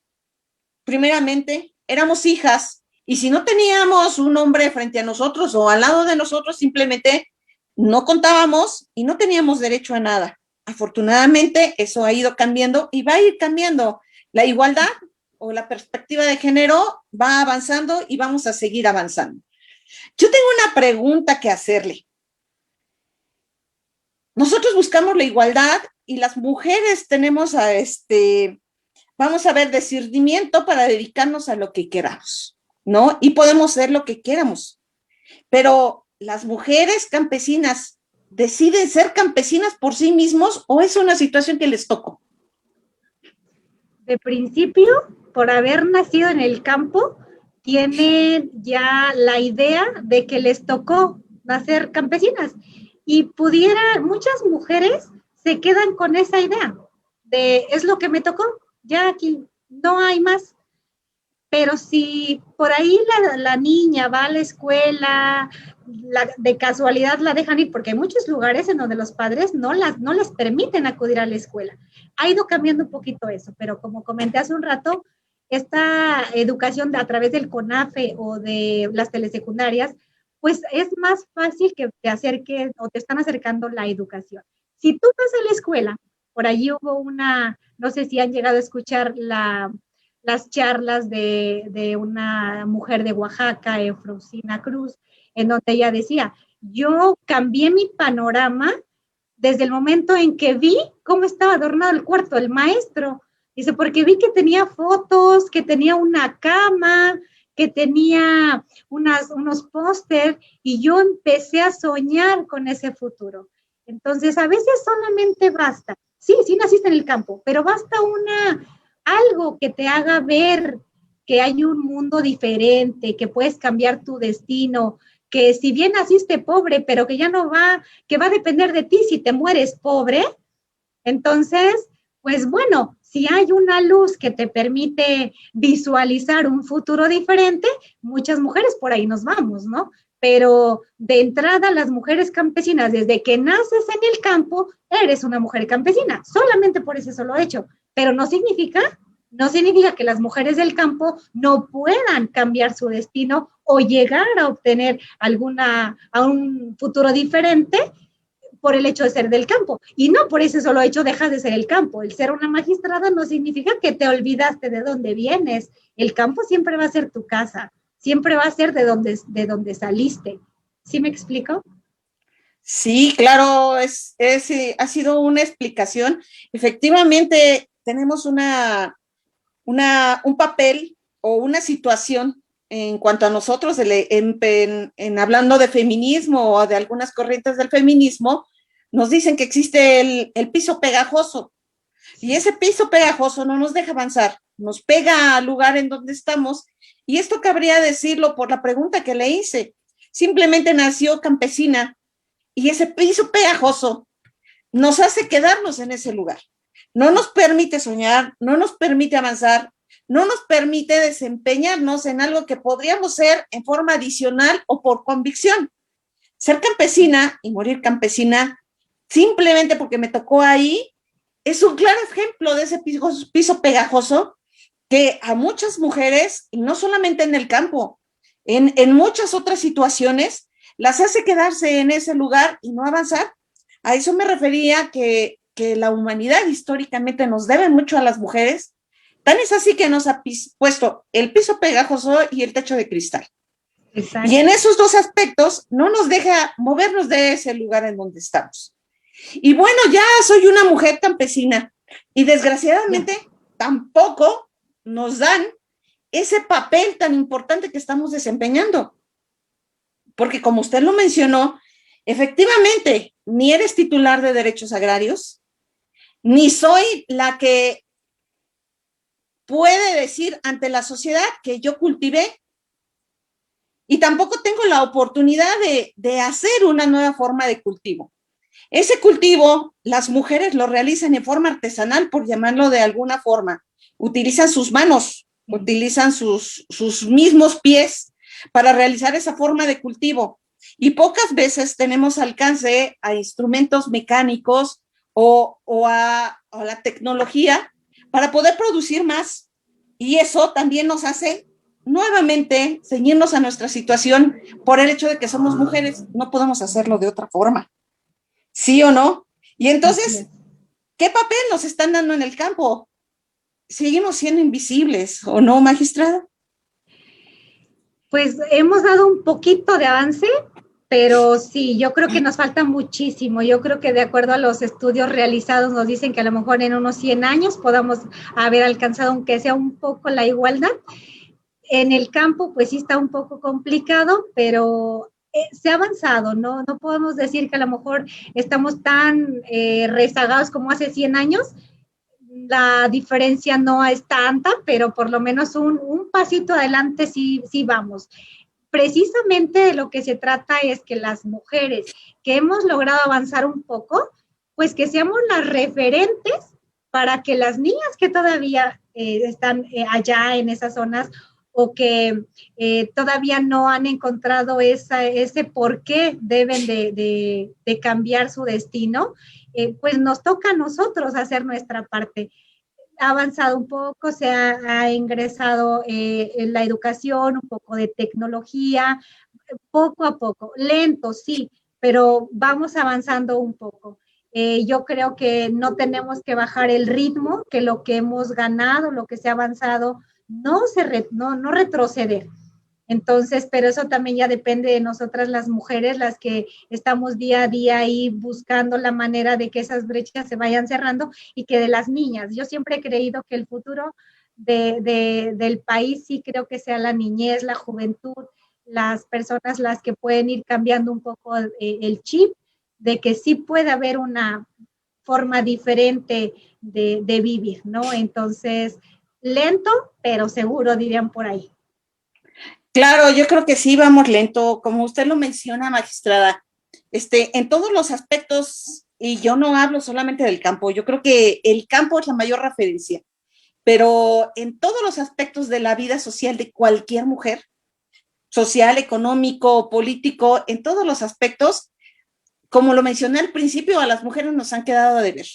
Speaker 1: primeramente, éramos hijas, y si no teníamos un hombre frente a nosotros o al lado de nosotros, simplemente no contábamos y no teníamos derecho a nada. Afortunadamente, eso ha ido cambiando y va a ir cambiando. La igualdad o la perspectiva de género va avanzando y vamos a seguir avanzando. Yo tengo una pregunta que hacerle. Nosotros buscamos la igualdad y las mujeres tenemos vamos a ver, discernimiento para dedicarnos a lo que queramos, ¿no? Y podemos ser lo que queramos. Pero las mujeres campesinas deciden ser campesinas por sí mismos o es una situación que les tocó.
Speaker 2: De principio, por haber nacido en el campo, tienen ya la idea de que les tocó nacer campesinas y muchas mujeres se quedan con esa idea de es lo que me tocó, ya aquí no hay más. Pero si por ahí la niña va a la escuela, de casualidad la dejan ir, porque hay muchos lugares en donde los padres no les permiten acudir a la escuela. Ha ido cambiando un poquito eso, pero como comenté hace un rato, esta educación a través del CONAFE o de las telesecundarias, pues es más fácil que te acerquen o te están acercando la educación. Si tú vas a la escuela Por allí hubo no sé si han llegado a escuchar las charlas de una mujer de Oaxaca, Eufrosina Cruz, en donde ella decía, yo cambié mi panorama desde el momento en que vi cómo estaba adornado el cuarto del maestro. Dice, porque vi que tenía fotos, que tenía una cama, que tenía unos póster, y yo empecé a soñar con ese futuro. Entonces, a veces solamente basta, sí naciste en el campo, pero basta algo que te haga ver que hay un mundo diferente, que puedes cambiar tu destino, que si bien naciste pobre, pero que ya no que va a depender de ti si te mueres pobre. Entonces, pues bueno, si hay una luz que te permite visualizar un futuro diferente, muchas mujeres por ahí nos vamos, ¿no? Pero de entrada, las mujeres campesinas, desde que naces en el campo, eres una mujer campesina, solamente por ese solo hecho. Pero no significa que las mujeres del campo no puedan cambiar su destino o llegar a obtener a un futuro diferente por el hecho de ser del campo. Y no por ese solo hecho dejas de ser el campo. El ser una magistrada no significa que te olvidaste de dónde vienes. El campo siempre va a ser tu casa, siempre va a ser de donde saliste. ¿Sí me explico?
Speaker 1: Sí, claro, ha sido una explicación. Efectivamente, tenemos un papel o una situación en cuanto a nosotros, en hablando de feminismo o de algunas corrientes del feminismo, nos dicen que existe el piso pegajoso, y ese piso pegajoso no nos deja avanzar, nos pega al lugar en donde estamos, y esto cabría decirlo por la pregunta que le hice. Simplemente nació campesina, y ese piso pegajoso nos hace quedarnos en ese lugar. No nos permite soñar, no nos permite avanzar, no nos permite desempeñarnos en algo que podríamos ser en forma adicional o por convicción. Ser campesina y morir campesina simplemente porque me tocó ahí es un claro ejemplo de ese piso pegajoso que a muchas mujeres, y no solamente en el campo, en muchas otras situaciones, las hace quedarse en ese lugar y no avanzar. A eso me refería que la humanidad históricamente nos debe mucho a las mujeres. Tan es así que nos ha puesto el piso pegajoso y el techo de cristal. Exacto. Y en esos dos aspectos no nos deja movernos de ese lugar en donde estamos. Y bueno, ya soy una mujer campesina y desgraciadamente tampoco nos dan ese papel tan importante que estamos desempeñando. Porque como usted lo mencionó, efectivamente, ni eres titular de derechos agrarios, ni soy la que puede decir ante la sociedad que yo cultivé, y tampoco tengo la oportunidad de hacer una nueva forma de cultivo. Ese cultivo, las mujeres lo realizan en forma artesanal, por llamarlo de alguna forma. Utilizan sus manos, utilizan sus mismos pies para realizar esa forma de cultivo. Y pocas veces tenemos alcance a instrumentos mecánicos o a la tecnología para poder producir más. Y eso también nos hace nuevamente ceñirnos a nuestra situación por el hecho de que somos mujeres. No podemos hacerlo de otra forma. ¿Sí o no? Y entonces, ¿qué papel nos están dando en el campo? ¿Seguimos siendo invisibles o no, magistrada?
Speaker 2: Pues hemos dado un poquito de avance, pero sí, yo creo que nos falta muchísimo. Yo creo que de acuerdo a los estudios realizados nos dicen que a lo mejor en unos 100 años podamos haber alcanzado, aunque sea un poco, la igualdad. En el campo, pues sí está un poco complicado, pero se ha avanzado, ¿no? No podemos decir que a lo mejor estamos tan rezagados como hace 100 años. La diferencia no es tanta, pero por lo menos un pasito adelante sí vamos. Precisamente de lo que se trata es que las mujeres que hemos logrado avanzar un poco, pues que seamos las referentes para que las niñas que todavía están allá en esas zonas o que todavía no han encontrado ese por qué deben de cambiar su destino, pues nos toca a nosotros hacer nuestra parte. Ha avanzado un poco, ha ingresado en la educación, un poco de tecnología, poco a poco, lento, sí, pero vamos avanzando un poco. Yo creo que no tenemos que bajar el ritmo, que lo que hemos ganado, lo que se ha avanzado, no retroceder. Entonces, pero eso también ya depende de nosotras las mujeres, las que estamos día a día ahí buscando la manera de que esas brechas se vayan cerrando y que de las niñas. Yo siempre he creído que el futuro del país sí creo que sea la niñez, la juventud, las personas las que pueden ir cambiando un poco el chip de que sí puede haber una forma diferente de vivir, ¿no? Entonces, lento, pero seguro, dirían por ahí.
Speaker 1: Claro, yo creo que sí vamos lento, como usted lo menciona, magistrada, en todos los aspectos, y yo no hablo solamente del campo, yo creo que el campo es la mayor referencia, pero en todos los aspectos de la vida social de cualquier mujer, social, económico, político, en todos los aspectos, como lo mencioné al principio, a las mujeres nos han quedado de ver.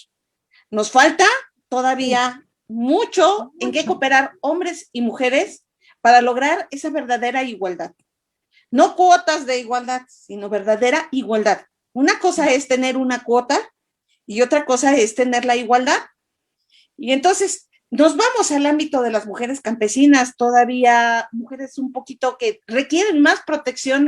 Speaker 1: Nos falta todavía mucho en qué cooperar hombres y mujeres para lograr esa verdadera igualdad. No cuotas de igualdad, sino verdadera igualdad. Una cosa es tener una cuota y otra cosa es tener la igualdad. Y entonces nos vamos al ámbito de las mujeres campesinas, todavía mujeres un poquito que requieren más protección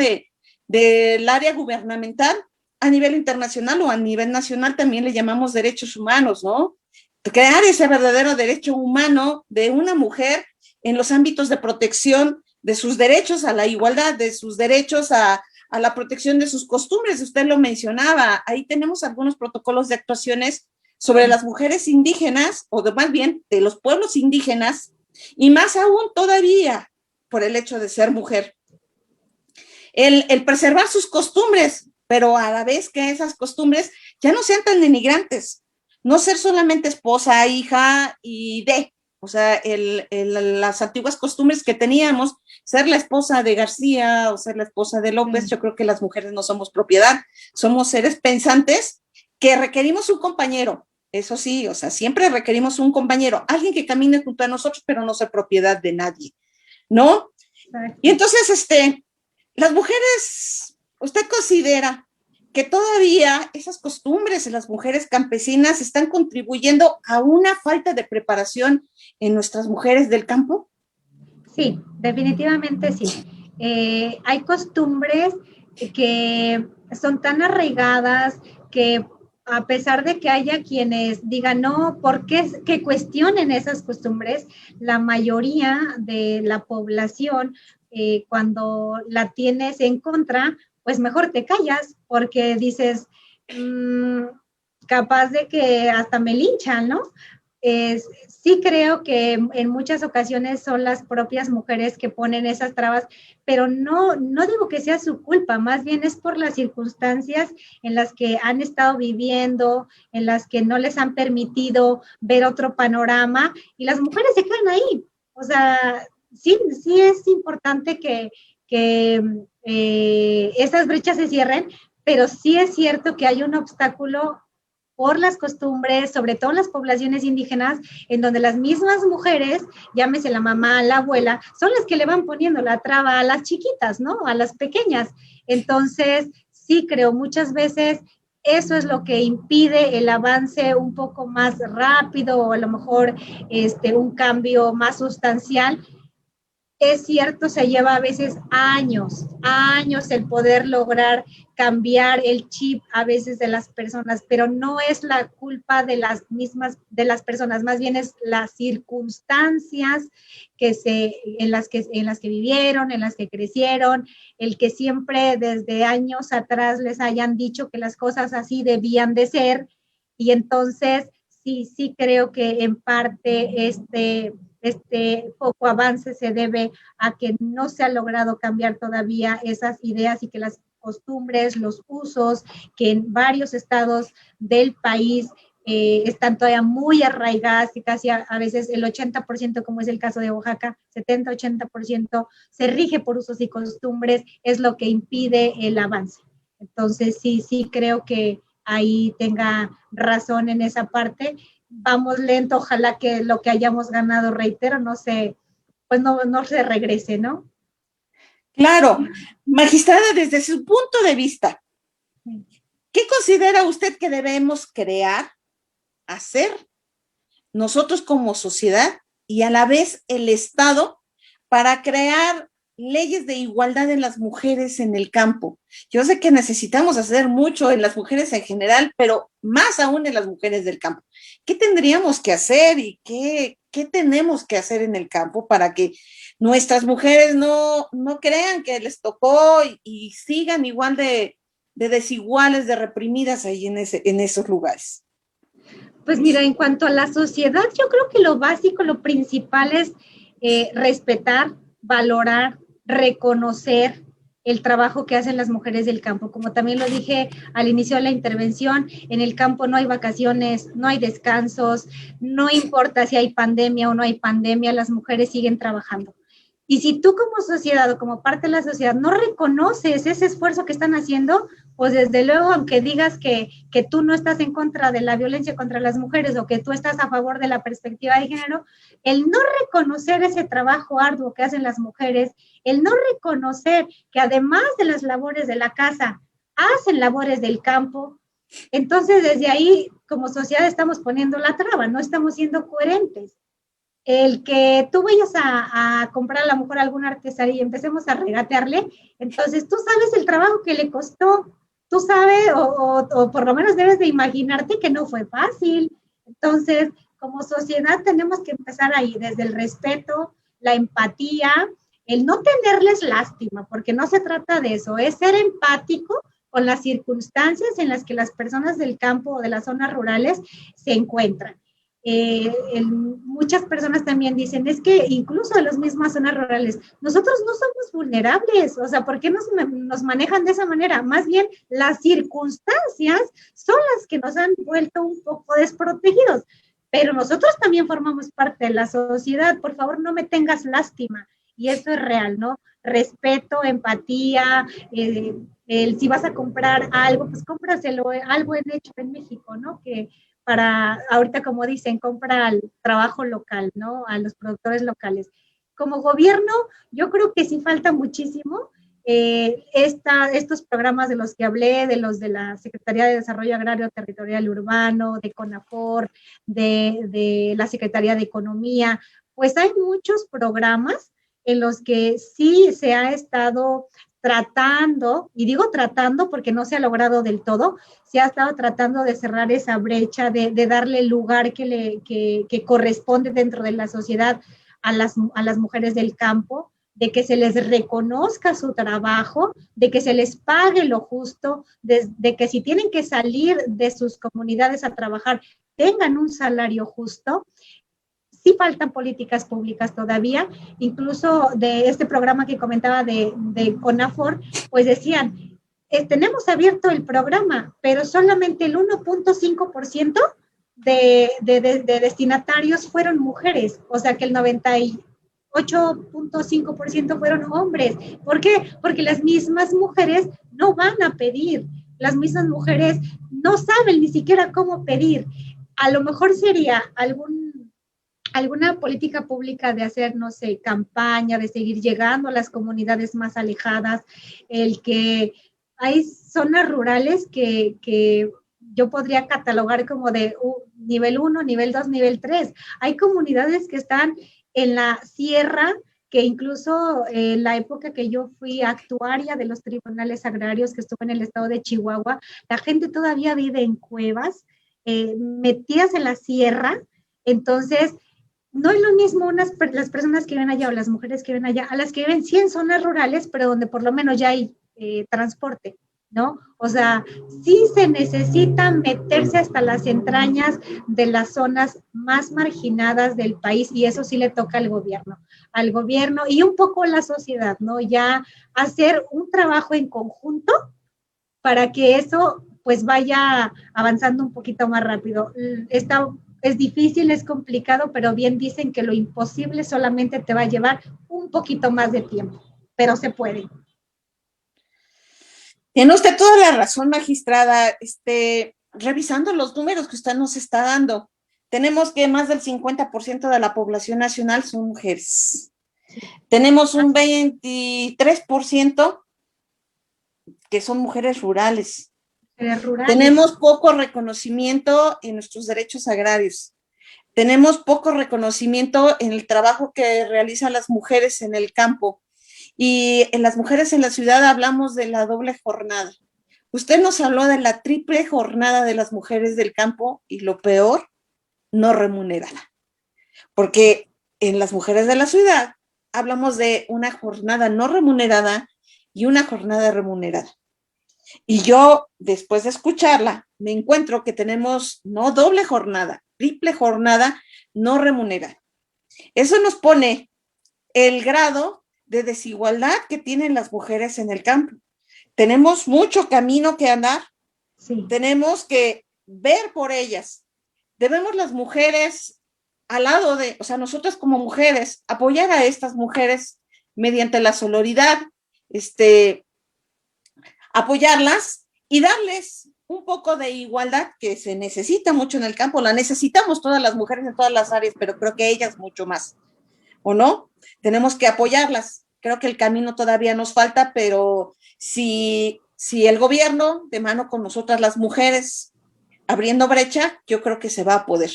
Speaker 1: del área gubernamental a nivel internacional o a nivel nacional, también le llamamos derechos humanos, ¿no? Crear ese verdadero derecho humano de una mujer en los ámbitos de protección de sus derechos a la igualdad, de sus derechos a la protección de sus costumbres. Usted lo mencionaba, ahí tenemos algunos protocolos de actuaciones sobre las mujeres indígenas, o más bien de los pueblos indígenas, y más aún todavía por el hecho de ser mujer. El preservar sus costumbres, pero a la vez que esas costumbres ya no sean tan denigrantes, no ser solamente esposa, hija y o sea, las antiguas costumbres que teníamos, ser la esposa de García o ser la esposa de López, yo creo que las mujeres no somos propiedad, somos seres pensantes que requerimos un compañero, eso sí, o sea, siempre requerimos un compañero, alguien que camine junto a nosotros, pero no ser propiedad de nadie, ¿no? Y entonces, las mujeres, ¿usted considera que todavía esas costumbres en las mujeres campesinas están contribuyendo a una falta de preparación en nuestras mujeres del campo?
Speaker 2: Sí, definitivamente sí. Hay costumbres que son tan arraigadas que a pesar de que haya quienes digan no, ¿por qué que cuestionen esas costumbres? La mayoría de la población, cuando la tienes en contra, pues mejor te callas porque dices, capaz de que hasta me linchan, ¿no? Sí creo que en muchas ocasiones son las propias mujeres que ponen esas trabas, pero no digo que sea su culpa, más bien es por las circunstancias en las que han estado viviendo, en las que no les han permitido ver otro panorama y las mujeres se quedan ahí. O sea, sí es importante que esas brechas se cierren, pero sí es cierto que hay un obstáculo por las costumbres, sobre todo en las poblaciones indígenas, en donde las mismas mujeres, llámese la mamá, la abuela, son las que le van poniendo la traba a las chiquitas, ¿no? A las pequeñas. Entonces, sí creo muchas veces eso es lo que impide el avance un poco más rápido o a lo mejor un cambio más sustancial. Es cierto, se lleva a veces años el poder lograr cambiar el chip a veces de las personas, pero no es la culpa de las mismas, de las personas, más bien es las circunstancias en las que vivieron, en las que crecieron, el que siempre desde años atrás les hayan dicho que las cosas así debían de ser, y entonces sí creo que en parte este poco avance se debe a que no se ha logrado cambiar todavía esas ideas y que las costumbres, los usos que en varios estados del país están todavía muy arraigadas y casi a veces el 80%, como es el caso de Oaxaca, 70-80% se rige por usos y costumbres, es lo que impide el avance. Entonces sí creo que ahí tenga razón en esa parte. Vamos lento, ojalá que lo que hayamos ganado, reitero, no se regrese, ¿no?
Speaker 1: Claro, magistrada, desde su punto de vista, ¿Qué considera usted que debemos crear, hacer nosotros como sociedad y a la vez el Estado para crear leyes de igualdad de las mujeres en el campo? Yo sé que necesitamos hacer mucho en las mujeres en general, pero más aún en las mujeres del campo. ¿Qué tendríamos que hacer y qué tenemos que hacer en el campo para que nuestras mujeres no crean que les tocó y sigan igual de desiguales, de reprimidas ahí en esos lugares?
Speaker 2: Pues mira, en cuanto a la sociedad, yo creo que lo básico, lo principal es respetar, valorar, reconocer el trabajo que hacen las mujeres del campo. Como también lo dije al inicio de la intervención, en el campo no hay vacaciones, no hay descansos, no importa si hay pandemia o no hay pandemia, las mujeres siguen trabajando. Y si tú como sociedad o como parte de la sociedad no reconoces ese esfuerzo que están haciendo, pues desde luego, aunque digas que tú no estás en contra de la violencia contra las mujeres o que tú estás a favor de la perspectiva de género, el no reconocer ese trabajo arduo que hacen las mujeres, el no reconocer que además de las labores de la casa, hacen labores del campo, entonces desde ahí como sociedad estamos poniendo la traba, no estamos siendo coherentes. El que tú vayas a comprar a lo mejor alguna artesanía y empecemos a regatearle, entonces tú sabes el trabajo que le costó, tú sabes, o por lo menos debes de imaginarte que no fue fácil. Entonces, como sociedad tenemos que empezar ahí, desde el respeto, la empatía, el no tenerles lástima, porque no se trata de eso, es ser empático con las circunstancias en las que las personas del campo o de las zonas rurales se encuentran. Muchas personas también dicen, es que incluso en las mismas zonas rurales, nosotros no somos vulnerables, o sea, ¿por qué nos manejan de esa manera? Más bien, las circunstancias son las que nos han vuelto un poco desprotegidos, pero nosotros también formamos parte de la sociedad, por favor, no me tengas lástima, y eso es real, ¿no? Respeto, empatía, si vas a comprar algo, pues cómpraselo, algo hecho en México, ¿no? Que para, ahorita como dicen, compra al trabajo local, ¿no? A los productores locales. Como gobierno, yo creo que sí falta muchísimo. Estos programas de los que hablé, de los de la Secretaría de Desarrollo Agrario Territorial y Urbano, de CONAFOR, de la Secretaría de Economía, pues hay muchos programas en los que sí se ha estado tratando, y digo tratando porque no se ha logrado del todo, se ha estado tratando de cerrar esa brecha, de darle el lugar que corresponde dentro de la sociedad a las mujeres del campo, de que se les reconozca su trabajo, de que se les pague lo justo, de que si tienen que salir de sus comunidades a trabajar, tengan un salario justo. Sí faltan políticas públicas todavía, incluso de este programa que comentaba de CONAFOR, pues decían, tenemos abierto el programa, pero solamente el 1.5% de destinatarios fueron mujeres, o sea que el 98.5% fueron hombres. ¿Por qué? Porque las mismas mujeres no van a pedir, las mismas mujeres no saben ni siquiera cómo pedir. A lo mejor sería alguna política pública de hacer, no sé, campaña, de seguir llegando a las comunidades más alejadas, el que hay zonas rurales que yo podría catalogar como de nivel 1, nivel 2, nivel 3. Hay comunidades que están en la sierra, que incluso en la época que yo fui actuaria de los tribunales agrarios, que estuve en el estado de Chihuahua, la gente todavía vive en cuevas, metidas en la sierra. Entonces, no es lo mismo las personas que viven allá o las mujeres que viven allá a las que viven sí en zonas rurales, pero donde por lo menos ya hay transporte, ¿no? O sea, sí se necesita meterse hasta las entrañas de las zonas más marginadas del país y eso sí le toca al gobierno y un poco a la sociedad, ¿no? Ya hacer un trabajo en conjunto para que eso pues vaya avanzando un poquito más rápido. Es difícil, es complicado, pero bien dicen que lo imposible solamente te va a llevar un poquito más de tiempo, pero se puede.
Speaker 1: Tiene usted toda la razón, magistrada. Revisando los números que usted nos está dando, tenemos que más del 50% de la población nacional son mujeres. Tenemos un 23% que son mujeres rurales. Tenemos poco reconocimiento en nuestros derechos agrarios. Tenemos poco reconocimiento en el trabajo que realizan las mujeres en el campo. Y en las mujeres en la ciudad hablamos de la doble jornada. Usted nos habló de la triple jornada de las mujeres del campo y lo peor, no remunerada. Porque en las mujeres de la ciudad hablamos de una jornada no remunerada y una jornada remunerada. Y yo, después de escucharla, me encuentro que tenemos no doble jornada, triple jornada no remunerada. Eso nos pone el grado de desigualdad que tienen las mujeres en el campo. Tenemos mucho camino que andar, sí. Tenemos que ver por ellas. Debemos las mujeres al lado de, o sea, nosotras como mujeres, apoyar a estas mujeres mediante la sororidad, apoyarlas y darles un poco de igualdad que se necesita mucho en el campo. La necesitamos todas las mujeres en todas las áreas, pero creo que ellas mucho más, ¿o no? Tenemos que apoyarlas. Creo que el camino todavía nos falta, pero si el gobierno, de mano con nosotras las mujeres, abriendo brecha, yo creo que se va a poder.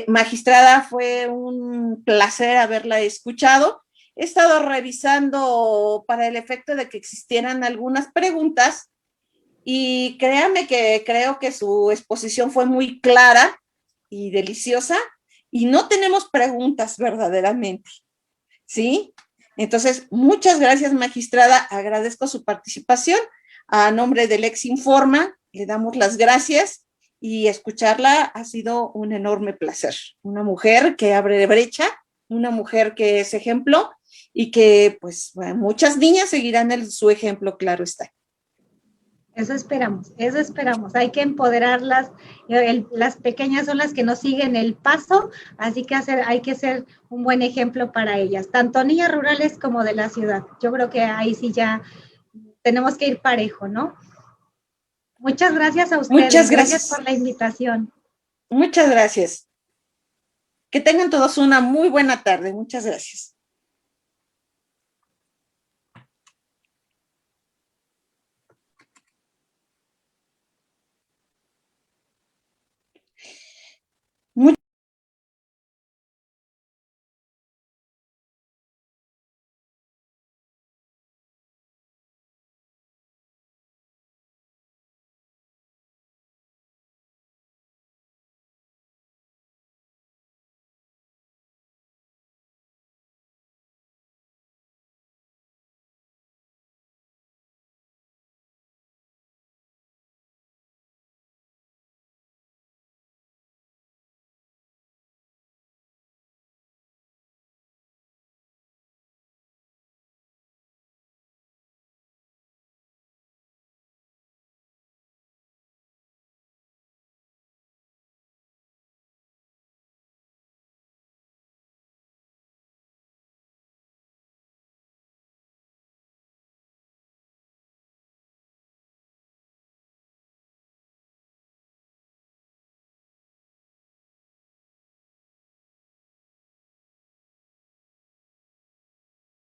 Speaker 1: Magistrada, fue un placer haberla escuchado. He estado revisando para el efecto de que existieran algunas preguntas y créanme que creo que su exposición fue muy clara y deliciosa y no tenemos preguntas verdaderamente, ¿sí? Entonces, muchas gracias, magistrada. Agradezco su participación. A nombre del Ex Informa, le damos las gracias y escucharla ha sido un enorme placer. Una mujer que abre brecha, una mujer que es ejemplo y que, pues, bueno, muchas niñas seguirán su ejemplo, claro está.
Speaker 2: Eso esperamos, eso esperamos. Hay que empoderarlas. Las pequeñas son las que nos siguen el paso, así que hay que ser un buen ejemplo para ellas, tanto niñas rurales como de la ciudad. Yo creo que ahí sí ya tenemos que ir parejo, ¿no? Muchas gracias a ustedes.
Speaker 1: Muchas gracias
Speaker 2: por la invitación.
Speaker 1: Muchas gracias. Que tengan todos una muy buena tarde. Muchas gracias.